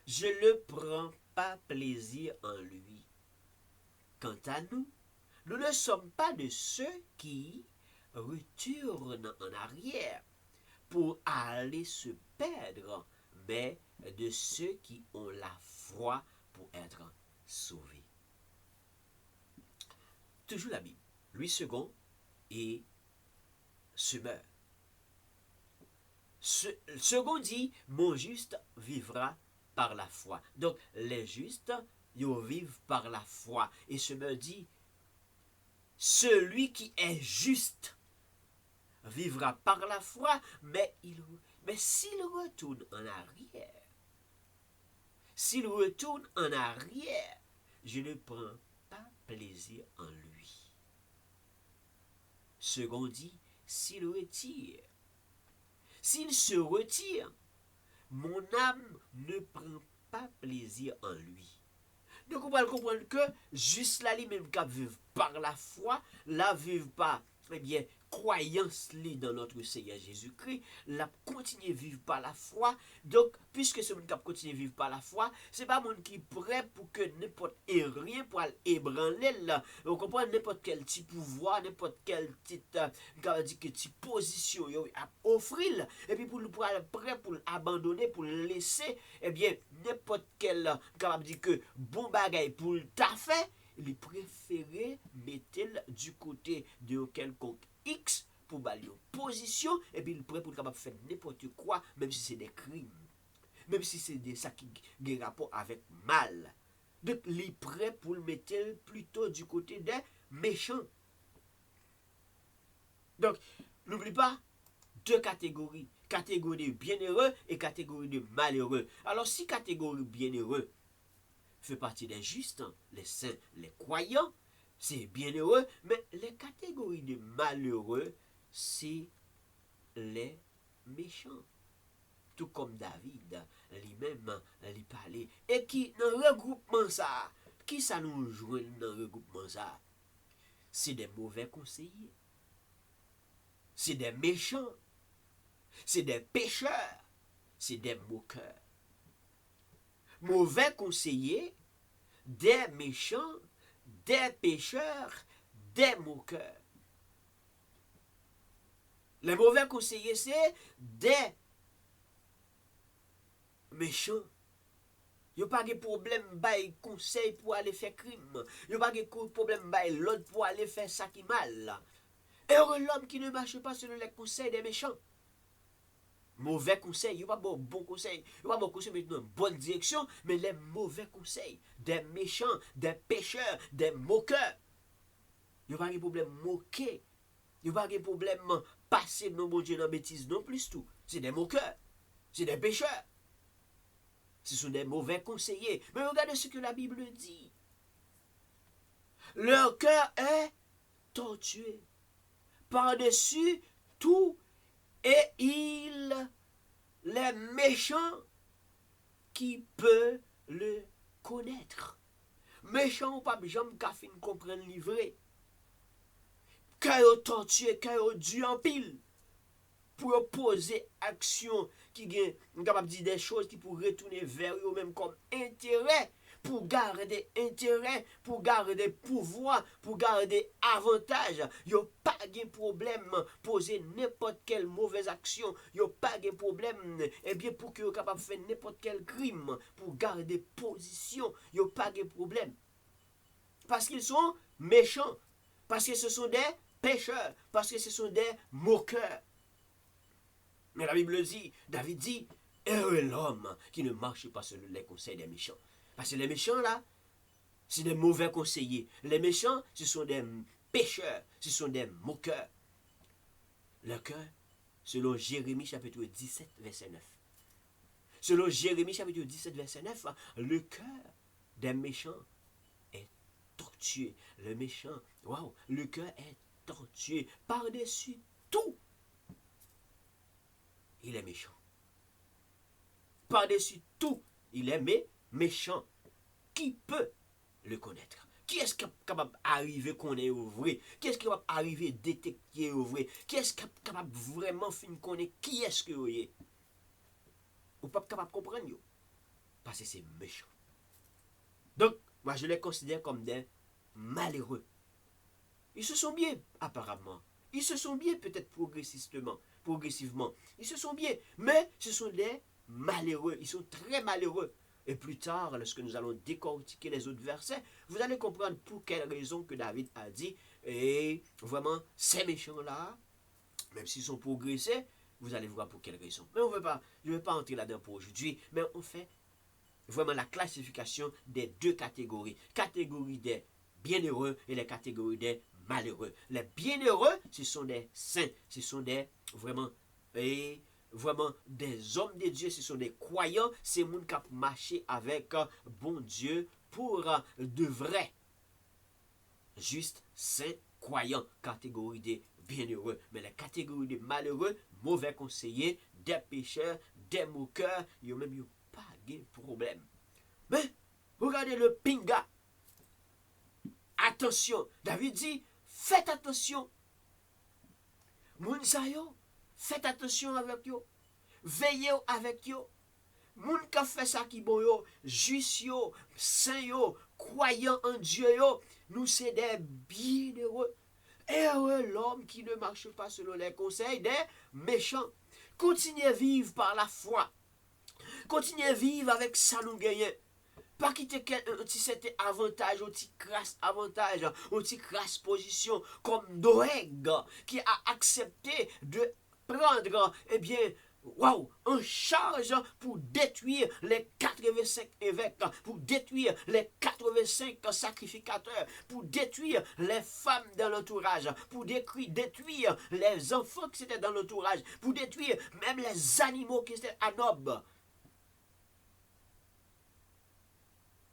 je ne prends pas plaisir en lui. Quant à nous, nous ne sommes pas de ceux qui retournent en arrière pour aller se perdre, mais de ceux qui ont la foi pour être sauvés. Toujours la Bible. Louis II et Semeur. Second dit, mon juste vivra par la foi. Donc, les justes, ils vivent par la foi. Et Semeur dit, celui qui est juste vivra par la foi, mais s'il retourne en arrière, je ne prends pas plaisir en lui. Second dit, s'il se retire, mon âme ne prend pas plaisir en lui. Donc on va comprendre que juste là, lui-même qui vivent par la foi, là vivent pas, eh bien, croyance dans notre Seigneur Jésus-Christ, la continuer vivre par la foi. Donc, puisque ce monde qui continue vivre par la foi, c'est pas monde qui est prêt pour que n'importe rien pour aller ébranler là. On comprend n'importe quel petit pouvoir, n'importe quel petit position à offrir, et puis pour aller prêt pour abandonner, pour le laisser, eh bien, n'importe quel capable dire que bon bagay pour le fait, il préférait mettre du côté de quelconque X pour balayer position, et puis il est prêt pour capable faire n'importe quoi, même si c'est des crimes, même si c'est des ça qui ont rapport avec mal. Donc il est prêt pour le mettre plutôt du côté des méchants. Donc n'oublie pas deux catégories, catégorie de bienheureux et catégorie de malheureux. Alors si catégorie bienheureux fait partie des justes, les saints, les croyants, c'est bienheureux, mais les catégories de malheureux, c'est les méchants. Tout comme David, lui-même, lui parlait. Et qui, dans le regroupement ça, qui ça nous joue dans le regroupement ça? C'est des mauvais conseillers. C'est des méchants. C'est des pécheurs. C'est des moqueurs. Mauvais conseillers, des méchants, des pécheurs, des moqueurs. Les mauvais conseillers, c'est des méchants. Yo pas de problème bay conseil pour aller faire crime. Yo pas de problème bay l'autre pour aller faire ça qui mal. Heureux l'homme qui ne marche pas selon les conseils des méchants. Mauvais conseil, il n'y a pas bon conseil, il n'y a pas bon conseil, mais dans une bonne direction, mais les mauvais conseils, des méchants, des pécheurs, des moqueurs. Il n'y a pas de problème moquer, il n'y a pas de problème passer non bon Dieu dans la bêtise non plus tout. C'est des moqueurs, c'est des pécheurs. Ce sont des mauvais conseillers. Mais regardez ce que la Bible dit. Leur cœur est tortué par-dessus tout. Et les méchants qui peut le connaître. Méchants ou pas, j'aime qu'à fin comprendre livré. Cœur tortué, cœur dû en pile. Pour poser action qui est capable de dire des choses qui pourraient retourner vers eux même comme intérêt. Pour garder intérêt, pour garder pouvoir, pour garder avantage. Il n'y a pas de problème poser n'importe quelle mauvaise action. Il n'y a pas de problème pour que vous capable de faire n'importe quel crime pour garder position. Il n'y a pas de problème. Parce qu'ils sont méchants. Parce que ce sont des pécheurs. Parce que ce sont des moqueurs. Mais la Bible dit, David dit, heureux l'homme qui ne marche pas selon les conseils des méchants. Parce que les méchants, là, c'est des mauvais conseillers. Les méchants, ce sont des pécheurs, ce sont des moqueurs. Le cœur, selon Jérémie chapitre 17, verset 9. Selon Jérémie chapitre 17, verset 9, le cœur des méchants est tortué. Le méchant, waouh, le cœur est tortué par-dessus tout. Il est méchant. Par-dessus tout, il est méchant. Qui peut le connaître? Qui est-ce qui est capable d'arriver qu'on est au vrai? Qui est-ce qui est capable d'arriver détecter au vrai? Qui est-ce qui est capable vraiment fin connaître qui est-ce que vous est? Ou pas capable de comprendre yo? Parce que c'est méchant. Donc, moi je les considère comme des malheureux. Ils se sont bien, apparemment. Ils se sont bien, peut-être progressivement. Ils se sont bien. Mais ce sont des malheureux. Ils sont très malheureux. Et plus tard, lorsque nous allons décortiquer les autres versets, vous allez comprendre pour quelle raison que David a dit, et vraiment, ces méchants-là, même s'ils ont progressé, vous allez voir pour quelle raison. Mais je ne vais pas entrer là-dedans pour aujourd'hui, mais on fait vraiment la classification des deux catégories. Catégorie des bienheureux et les catégories des malheureux. Les bienheureux, ce sont des saints, ce sont des vraiment des hommes de Dieu, ce sont des croyants, c'est gens qui ont marché avec bon Dieu pour de vrai. Juste saints, croyants, catégorie des bienheureux. Mais la catégorie des malheureux, mauvais conseillers, des pécheurs, des moqueurs, ils n'ont même pas de problème. Mais, regardez le pinga. Attention, David dit, faites attention. Moun sa yo, faites attention avec yo. Veillez avec yo. Moun ka fait ça qui bon yo, juste yo, saint yo, croyant en Dieu yo, nous c'est des bienheureux. Heureux l'homme qui ne marche pas selon les conseils des méchants. Continuez à vivre par la foi. Continuez à vivre avec ça nous gagnons. Pas quitter un petit avantage, un petit crasse avantage, un petit crasse position comme Doeg qui a accepté de prendre, eh bien, en charge pour détruire les 85 évêques, pour détruire les 85 sacrificateurs, pour détruire les femmes dans l'entourage, pour détruire les enfants qui étaient dans l'entourage, pour détruire même les animaux qui étaient à Nob.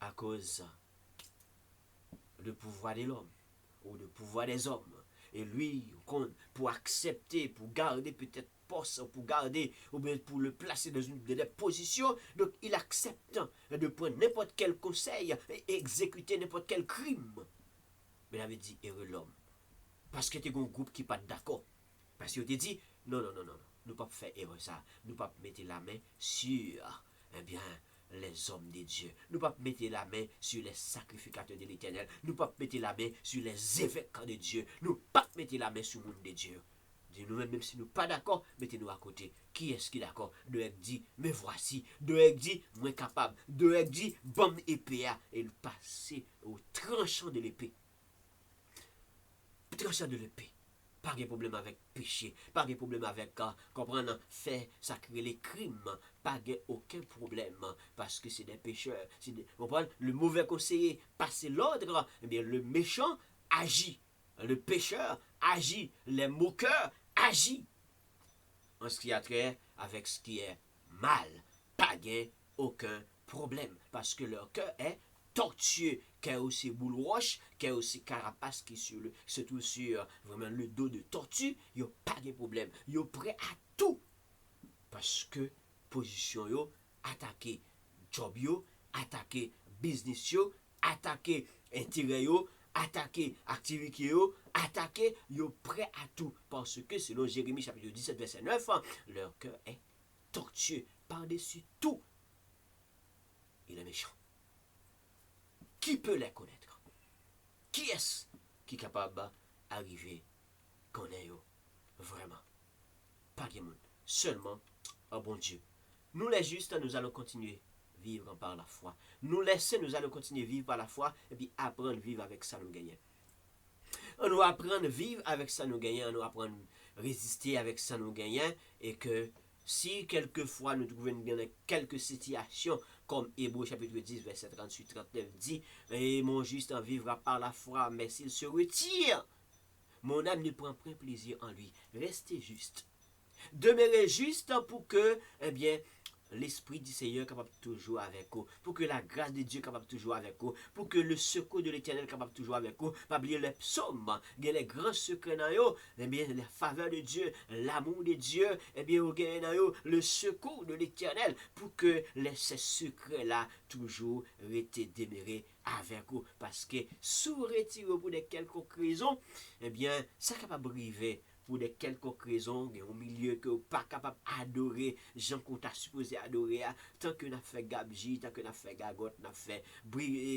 À cause du pouvoir de l'homme ou du pouvoir des hommes. Et lui, pour accepter, pour garder peut-être poste, pour garder, ou bien pour le placer dans une des positions, donc il accepte de prendre n'importe quel conseil et exécuter n'importe quel crime. Mais il avait dit, heureux l'homme. Parce que tu as un groupe qui n'est pas d'accord. Parce qu'il te dit, non, nous ne pouvons pas faire erreur ça. Nous ne pouvons pas mettre la main sur, eh bien, les hommes de Dieu. Nous ne pouvons pas mettre la main sur les sacrificateurs de l'Éternel. Nous ne pouvons pas mettre la main sur les évêques de Dieu. Nous ne pouvons pas mettre la main sur le monde de Dieu. Nous-mêmes, même si nous ne sommes pas d'accord, mettez-nous à côté. Qui est-ce qui est d'accord? Doeg dit, me voici. Doeg dit, moi capable. Doeg dit, bon épée. Et il passait au tranchant de l'épée. Tranchant de l'épée. Pas de problème avec péché, pas de problème avec comprendre, faire sacrer les crimes, pas de aucun problème, parce que c'est des pécheurs. Comprendre, le mauvais conseiller passe l'ordre, eh bien le méchant agit. Le pécheur agit, les moqueurs agit. En ce qui a trait avec ce qui est mal, pas de aucun problème, parce que leur cœur est tortueux, qui a aussi boule roche, qui a aussi carapace qui se trouve sur vraiment le dos de tortue, il n'y a pas de problème. Il est prêt à tout. Parce que position yo, attaquer job yo, attaquer business yo, attaquer intérêt yo, attaquer activité yo, attaquer yo prêt à tout. Parce que selon Jérémie chapitre 17 verset 9, leur cœur est tortueux par-dessus tout. Il est méchant. Qui peut les connaître? Qui est-ce qui est capable d'arriver connaître vraiment? Pas de monde. Seulement un bon Dieu. Nous les justes, nous allons continuer à vivre par la foi. Nous laisser, nous allons continuer à vivre par la foi et puis apprendre à vivre avec ça nous gagnons. On doit apprendre à vivre avec ça nous gagnons. On doit apprendre à résister avec ça nous gagnons. Et que si quelquefois nous trouvons dans quelques situations, comme Hébreux chapitre 10, verset 38-39 dit, et mon juste en vivra par la foi, mais s'il se retire, mon âme ne prend point plaisir en lui. Restez juste. Demeurez juste pour que, eh bien, l'Esprit du Seigneur capable toujours avec vous, pour que la grâce de Dieu capable toujours avec vous, pour que le secours de l'Éternel capable toujours avec vous. Pas oublier les psaumes, les grands secrets dans eux, eh bien, la faveur de Dieu, l'amour de Dieu, eh bien, le secours de l'Éternel, pour que ces secrets-là toujours été demeurés avec vous. Parce que sous retiré pour de quelques raisons, eh bien, ça capable arriver pour de quelques raisons, au milieu que vous pas capable d'adorer, gens qu'on t'a supposé adorer, tant que n'a fait gabji, tant que n'a fait gagote, n'a fait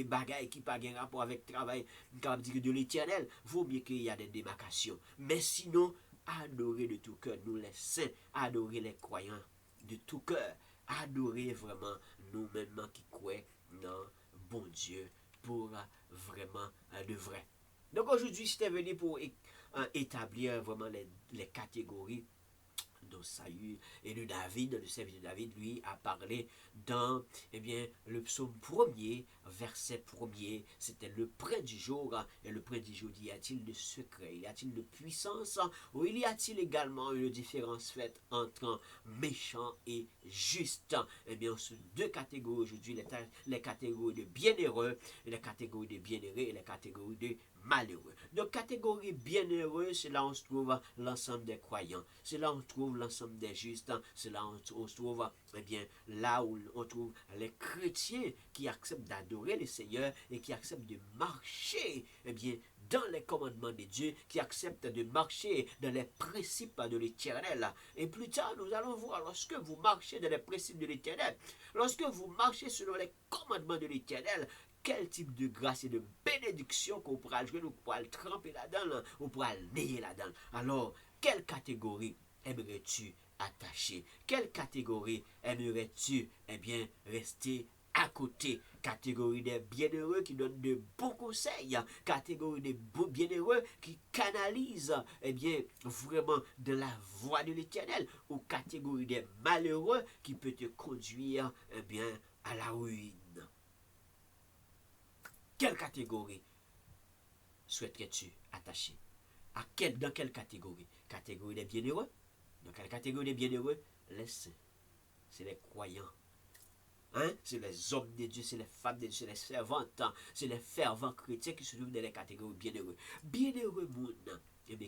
bagaille qui pas de rapport avec travail, capable dire de l'Éternel, vaut mieux qu'il y a des démarcations. Mais sinon, adorer de tout cœur, nous les saints, adorer les croyants de tout cœur, adorer vraiment nous-mêmes qui croyons dans bon Dieu pour vraiment de vrai. Donc aujourd'hui, c'était venu pour établir vraiment les catégories de Saül et de David, le serviteur de David, lui, a parlé dans le psaume 1er, verset 1er, c'était le près du jour, et le près du jour dit, y a-t-il de secret, y a-t-il de puissance, ou il y a-t-il également une différence faite entre méchant et juste? Eh bien, sur deux catégories aujourd'hui, les catégories de bienheureux, et les catégories de bienheureux et les catégories de malheureux. Donc, catégorie bienheureux, c'est là où on se trouve l'ensemble des croyants. C'est là où on trouve l'ensemble des justes. C'est là où on se trouve, là où on trouve les chrétiens qui acceptent d'adorer le Seigneur et qui acceptent de marcher, dans les commandements de Dieu, qui acceptent de marcher dans les principes de l'Éternel. Et plus tard, nous allons voir, lorsque vous marchez dans les principes de l'Éternel, lorsque vous marchez selon les commandements de l'Éternel, quel type de grâce et de bénédiction qu'on pourra jouer, on pourra le tremper là-dedans, on pourra le nier là-dedans. Alors, quelle catégorie aimerais-tu attacher? Quelle catégorie aimerais-tu, rester à côté? Catégorie des bienheureux qui donnent de bons conseils, catégorie des bienheureux qui canalisent, vraiment de la voie de l'Éternel, ou catégorie des malheureux qui peut te conduire, à la ruine. Quelle catégorie souhaiterais-tu attacher? Dans quelle catégorie? Catégorie des bienheureux? Dans quelle catégorie des bienheureux? Les saints. C'est les croyants. C'est les hommes de Dieu, c'est les femmes de Dieu, c'est les servantes, c'est les fervents chrétiens qui se trouvent dans les catégories bienheureux. Bienheureux monde,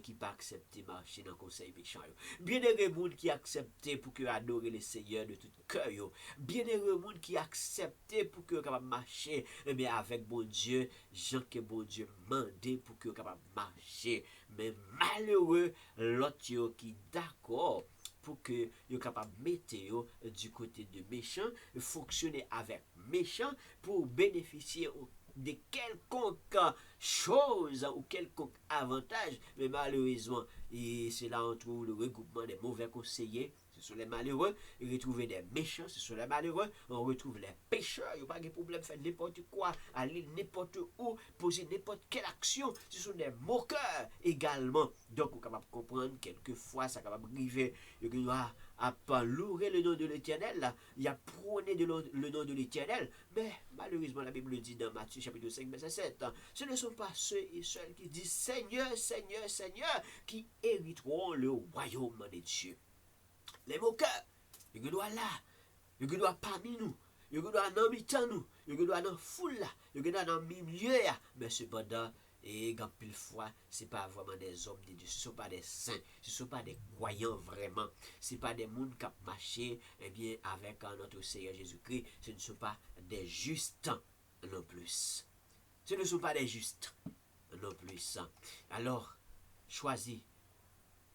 qui pas accepter marcher dans le conseil méchant. Bienheureux monde qui accepte pour que adorer le Seigneur de tout cœur. Bienheureux monde qui accepte pour que capable marcher avec bon Dieu, Jean que bon Dieu mandé pour que capable marcher. Mais malheureux l'autre qui d'accord pour que vous capable de mettre du côté de méchant, fonctionner avec méchant pour bénéficier de quelconque chose ou quelconque avantage, mais malheureusement, et c'est là où on trouve le regroupement des mauvais conseillers. Ce sont les malheureux, et retrouver des méchants, ce sont les malheureux, on retrouve les pécheurs, il n'y a pas de problème, faire n'importe quoi, aller n'importe où, poser n'importe quelle action, ce sont des moqueurs également. Donc, on est capable de comprendre, quelquefois, ça est capable de arriver, il doit pas louer le nom de l'Éternel, il a prôné le nom de l'Éternel, mais malheureusement, la Bible dit dans Matthieu chapitre 5, verset 7, ce ne sont pas ceux et celles qui disent Seigneur, Seigneur, Seigneur, qui hériteront le royaume de Dieu. Les moqueurs, ils doivent là, ils doivent parmi nous, ils doivent dans mi-temps nous, ils doivent dans foule là, ils doivent dans milieu là, mais cependant, et quand pile fois, ce n'est pas vraiment des hommes de Dieu, ce ne sont pas des saints, ce ne sont pas des croyants vraiment, ce n'est pas des gens qui ont marché avec notre Seigneur Jésus-Christ, ce ne sont pas des justes non plus. Ce ne sont pas des justes non plus. Alors, choisis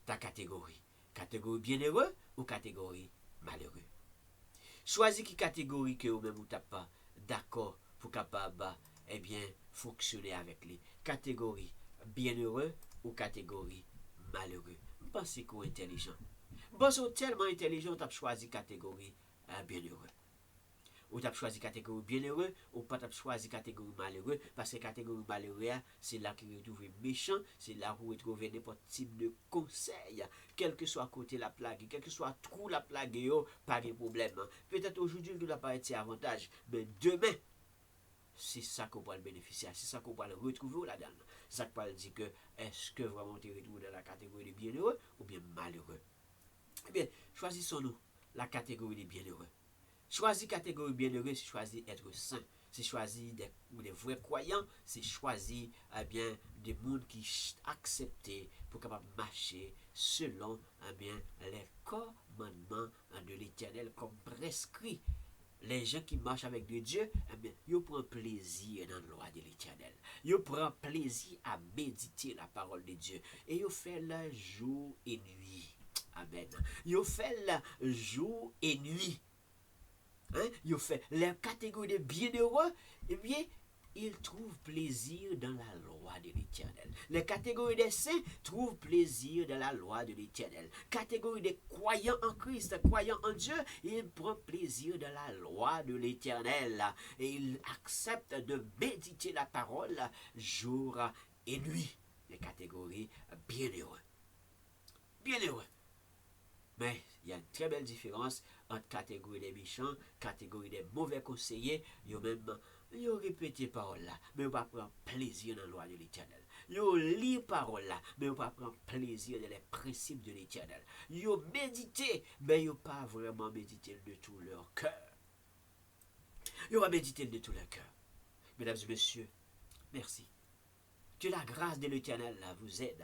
ta catégorie. Catégorie bienheureux ou catégorie malheureux. Choisis qui catégorie que vous-même vous n'êtes pas d'accord pour capable fonctionner avec les catégories bienheureux ou catégorie malheureux. Pensez qu'on est intelligent. Pensez tellement intelligent, tu as choisi catégorie bienheureux. Ou tu as choisi catégorie bienheureux, ou pas tu as choisi catégorie malheureux, parce que catégorie malheureux, c'est là que vous retrouvez méchant, c'est là que vous retrouvez n'importe type de conseil, quel que soit côté la plague, quel que soit trou la plague, pas de problème. Peut-être aujourd'hui, il ne doit pas être avantage, mais demain, c'est ça qu'on va le bénéficier, c'est ça qu'on va le retrouver là-dedans. C'est ça qu'on va dire que, est-ce que vraiment tu retrouves dans la catégorie des bienheureux ou bien malheureux? Eh bien, choisissons-nous la catégorie des bienheureux. Choisir catégorie bienheureux, c'est choisir être saint. C'est choisir des vrais croyants, c'est choisir des mondes qui acceptent pour capable marcher selon les commandements de l'Éternel comme prescrit. Les gens qui marchent avec Dieu, ils prennent plaisir dans la loi de l'Éternel. Ils prennent plaisir à méditer la parole de Dieu. Et ils font le jour et nuit. Amen. Ils font le jour et nuit. Ils font les catégories de bienheureux, ils trouvent plaisir dans la loi de l'Éternel. Les catégories des saints trouvent plaisir dans la loi de l'Éternel. Catégorie des croyants en Christ, croyants en Dieu, ils prennent plaisir dans la loi de l'Éternel. Et ils acceptent de méditer la parole jour et nuit. Les catégories bienheureux. Bienheureux. Mais il y a une très belle différence entre catégorie des méchants, catégorie des mauvais conseillers. Ils ont répété parole là, mais ils ne pas prendre plaisir dans la loi de l'Éternel. Ils ont lu parole là, mais ils ne pas prendre plaisir dans les principes de l'Éternel. Ils ont médité, mais ils n'ont pas vraiment médité de tout leur cœur. Ils ont médité de tout leur cœur. Mesdames et messieurs, merci. Que la grâce de l'Éternel vous aide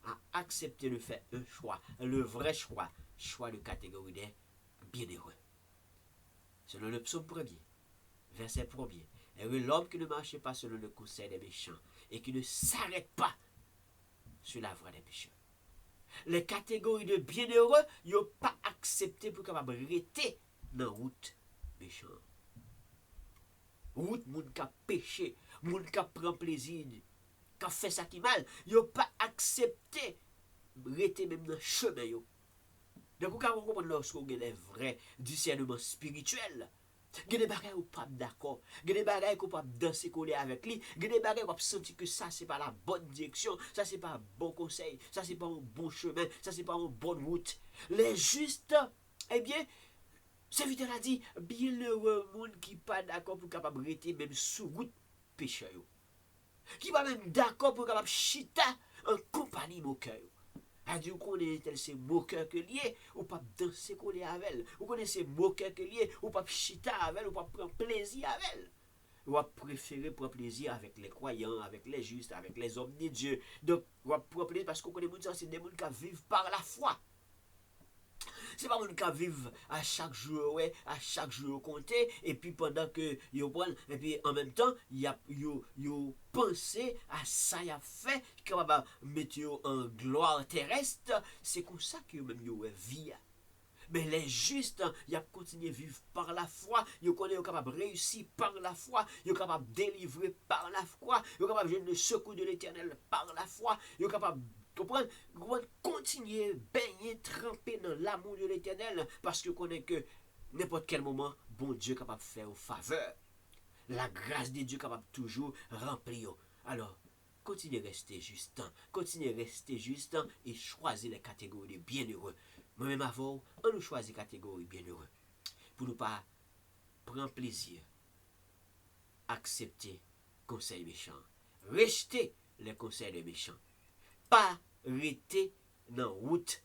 à accepter le fait, un choix, le vrai choix de catégorie des bienheureux. Selon le psaume 1er, verset 1er, heureux l'homme qui ne marche pas selon le conseil des méchants et qui ne s'arrête pas sur la voie des pécheurs. Les catégories de bienheureux, ils n'ont pas accepté pour capable rester dans la route méchant. Route moun qui a péché, moun qui prend plaisir, qui fait ça qui mal, ils n'ont pas accepté rester même dans le chemin. Donc, vous comprenez lorsque vous avez les vrais discernements spirituels. Il y a des bagages où pas d'accord. Il y a des bagages où pas danser coller avec lui. Il y a des bagages où sentir que ça c'est pas la bonne direction, ça c'est pas un bon conseil, ça c'est pas un bon chemin, ça c'est pas une bonne route. Les justes, c'est vite a dit, bien heureux monde qui pas d'accord pour capable rester même sous route pécheur. Qui pas même d'accord pour capable chita en compagnie moqueur. A dit, vous connaissez ces moqueurs que lié, ou pas danser coller avec elle. Vous connaissez ces moqueurs que lié, ou pas chita avec elle, ou pas prendre plaisir avec elle. Ou pas préférer prendre plaisir avec les croyants, avec les justes, avec les hommes de Dieu. Donc, vous prendre plaisir parce que vous connaissez c'est des gens qui vivent par la foi. C'est pas mon cas vivre à chaque jour, à chaque jour compter, et puis pendant que yo prennent, et puis en même temps, yo pensé à ça y a fait, capable mettre en gloire terrestre, c'est comme ça que même yo vie. Mais les justes, ils ont continué à vivre par la foi, ils sont capables de réussir par la foi, ils sont capables de délivrer par la foi, ils sont capables de donner le secours de l'Éternel par la foi, ils sont capables comprendre, continuer, baigner, tremper dans l'amour de l'Éternel, parce que connaît que n'importe quel moment, bon Dieu est capable de faire aux faveurs. La grâce de Dieu est capable toujours remplir. Alors, continuez à rester juste, et choisir les catégories de bienheureux. Moi-même avant, on nous choisit catégorie bienheureux. Pour ne pas prendre plaisir, accepter conseils méchants, rejeter les conseils des méchants. Pas rester dans la route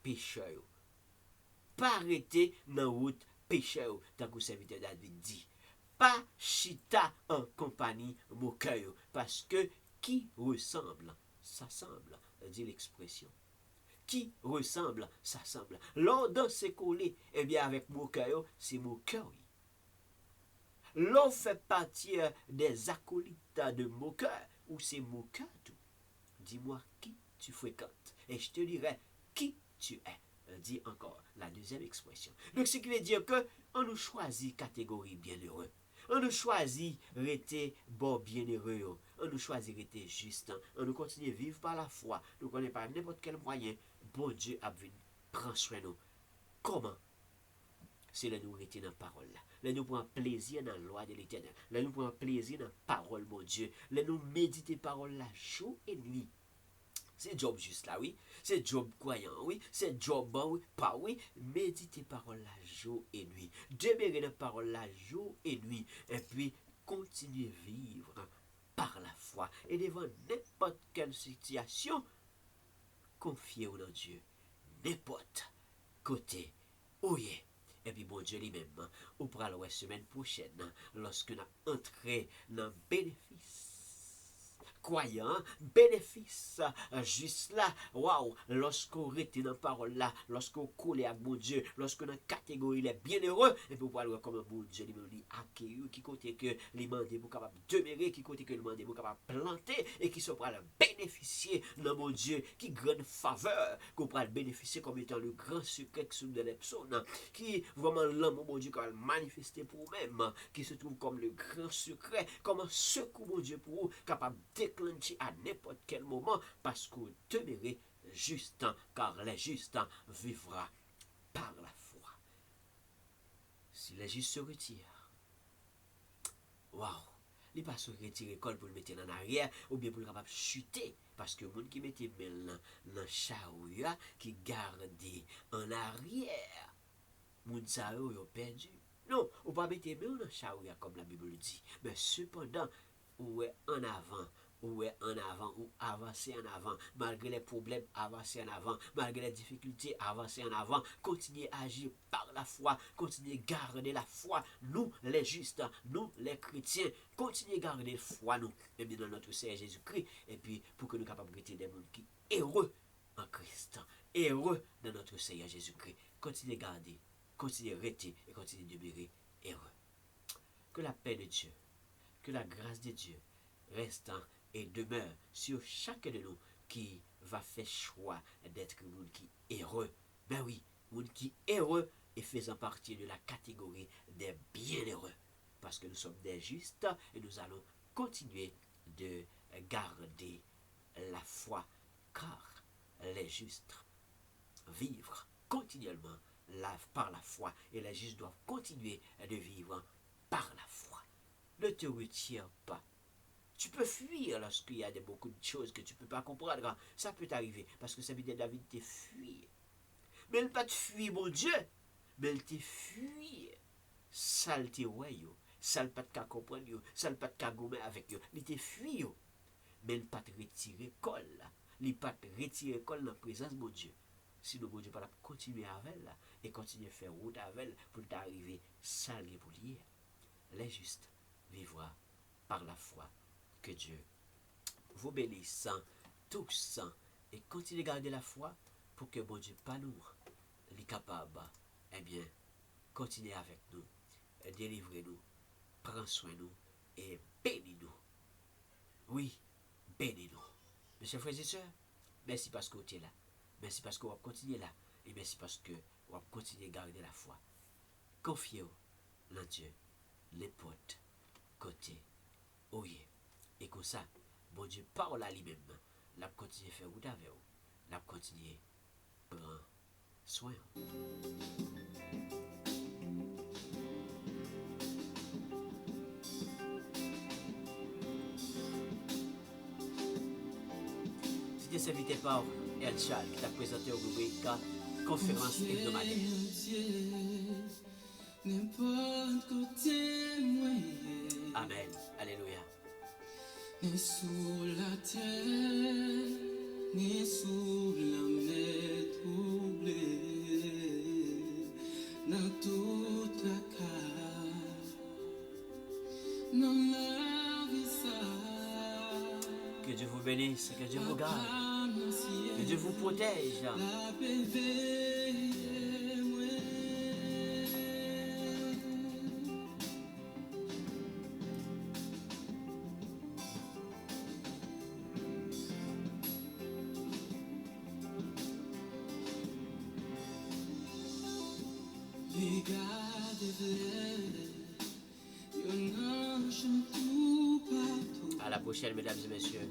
pécheur. Pas rester dans la route pécheur, tant que le serviteur David dit. Pas chita en compagnie moqueur, parce que qui ressemble, s'assemble, dit l'expression. Qui ressemble, s'assemble. L'on dans ses collés, avec moqueur, c'est moqueur. L'on fait partie des acolytes de moqueur, ou c'est moqueur tout. Dis-moi qui tu fréquentes et je te dirai qui tu es. Dis encore la deuxième expression. Donc, ce qui veut dire que on nous choisit catégorie bienheureux. On nous choisit rester bon bienheureux. On nous choisit rester juste. On nous continue à vivre par la foi. Nous ne connaissons pas n'importe quel moyen. Bon Dieu a venu prendre soin de nous. Comment? C'est là nous rester dans la parole. Là nous prenons plaisir dans la loi de l'Éternel. Là nous prenons plaisir dans la parole, mon Dieu. Là nous méditer parole là jour et nuit. C'est job juste là, oui. C'est job croyant, oui. C'est job bon, oui. Pas oui. Méditer parole là jour et nuit. Demeurer dans la parole là jour et nuit. Et puis continuer à vivre par la foi. Et devant n'importe quelle situation, confiez-vous dans Dieu. N'importe côté où il est. Et puis bon Dieu lui-même, ou pour la semaine prochaine, lorsque nous entrons dans le bénéfice. Croyant, bénéfice, juste là, waouh, lorsqu'on rete dans la parole là, lorsqu'on coule avec mon Dieu, lorsqu'on a catégorie les bienheureux, et puis voir comment mon Dieu lui dit accueillir, qui côté que les mandés pour capable demeurer, qui côté que le mandé pour capable planter, et qui sont pour bénéficier dans mon Dieu, qui grande faveur, qu'on pourra bénéficier comme étant le grand secret sous de l'Epson, qui vraiment l'homme, mon Dieu, qui va manifester pour vous-même, qui se trouve comme le grand secret, comme un secours, mon Dieu, pour vous, capable de déclencher à n'importe quel moment parce que vous demeurez juste, car les justes vivra par la foi. Si les justes se retirent, waouh, il pas se retirer l'école pour le mettre en arrière ou bien pour le capable chuter parce que les gens qui mettent dans le chaouya qui garde en arrière, les gens ont perdu. Non, on ne peut pas mettre dans le chaouya comme la Bible dit, mais cependant, ou est en avant, ou est en avant, ou avancer en avant, malgré les problèmes, avancer en avant, malgré les difficultés, avancer en avant, continuer à agir par la foi, continuer à garder la foi, nous les justes, nous les chrétiens, continuer à garder la foi, nous, et bien dans notre Seigneur Jésus-Christ, et puis pour que nous capables d'être des gens qui heureux en Christ, heureux dans notre Seigneur Jésus-Christ, continuer à garder, continuer à rester et continuer à demeurer heureux. Que la paix de Dieu, que la grâce de Dieu reste et demeure sur chacun de nous qui va faire choix d'être monde qui heureux. Ben oui, monde qui heureux et faisant partie de la catégorie des bienheureux. Parce que nous sommes des justes et nous allons continuer de garder la foi. Car les justes vivent continuellement par la foi et les justes doivent continuer de vivre par la foi. Ne te retire pas. Tu peux fuir lorsqu'il y a beaucoup de choses que tu ne peux pas comprendre. Ça peut t'arriver parce que ça veut dire David te fuir. Mais il ne pas te fuir, mon Dieu. Mais il te fuir. Ça le te ouais, ça ne pas te comprendre, ça ne pas te gommer avec eux. Il te fuir. Mais il ne pas te retirer col. Il ne pas te retirer col dans la présence de mon Dieu. Sinon, mon Dieu va continuer avec elle et continuer à faire route avec elle pour t'arriver salé pour l'hier. Les justes vivra par la foi. Que Dieu vous bénisse tous et continuez à garder la foi pour que bon Dieu pas nous les capables, eh bien, continuez avec nous, délivrez-nous, prends soin de nous et bénis-nous. Oui, bénis-nous. Mes chers frères et sœurs, merci parce que vous êtes là. Merci parce que vous continuez là. Et merci parce que vous continuez à garder la foi. Confiez-vous en Dieu, les potes, côté, oui. Et comme ça, bon Dieu parle à lui-même. La continue à faire route avec vous. La continue à prendre soin. C'était servité par El Chal qui t'a présenté au rubrique conférence hebdomadaire. Amen. Alléluia. Ni sous la terre, ni sous la mer troublée, dans toute la case, dans la vie ça. Que Dieu vous bénisse, que Dieu vous garde, que Dieu vous protège. La paix veille, à la prochaine, mesdames et messieurs.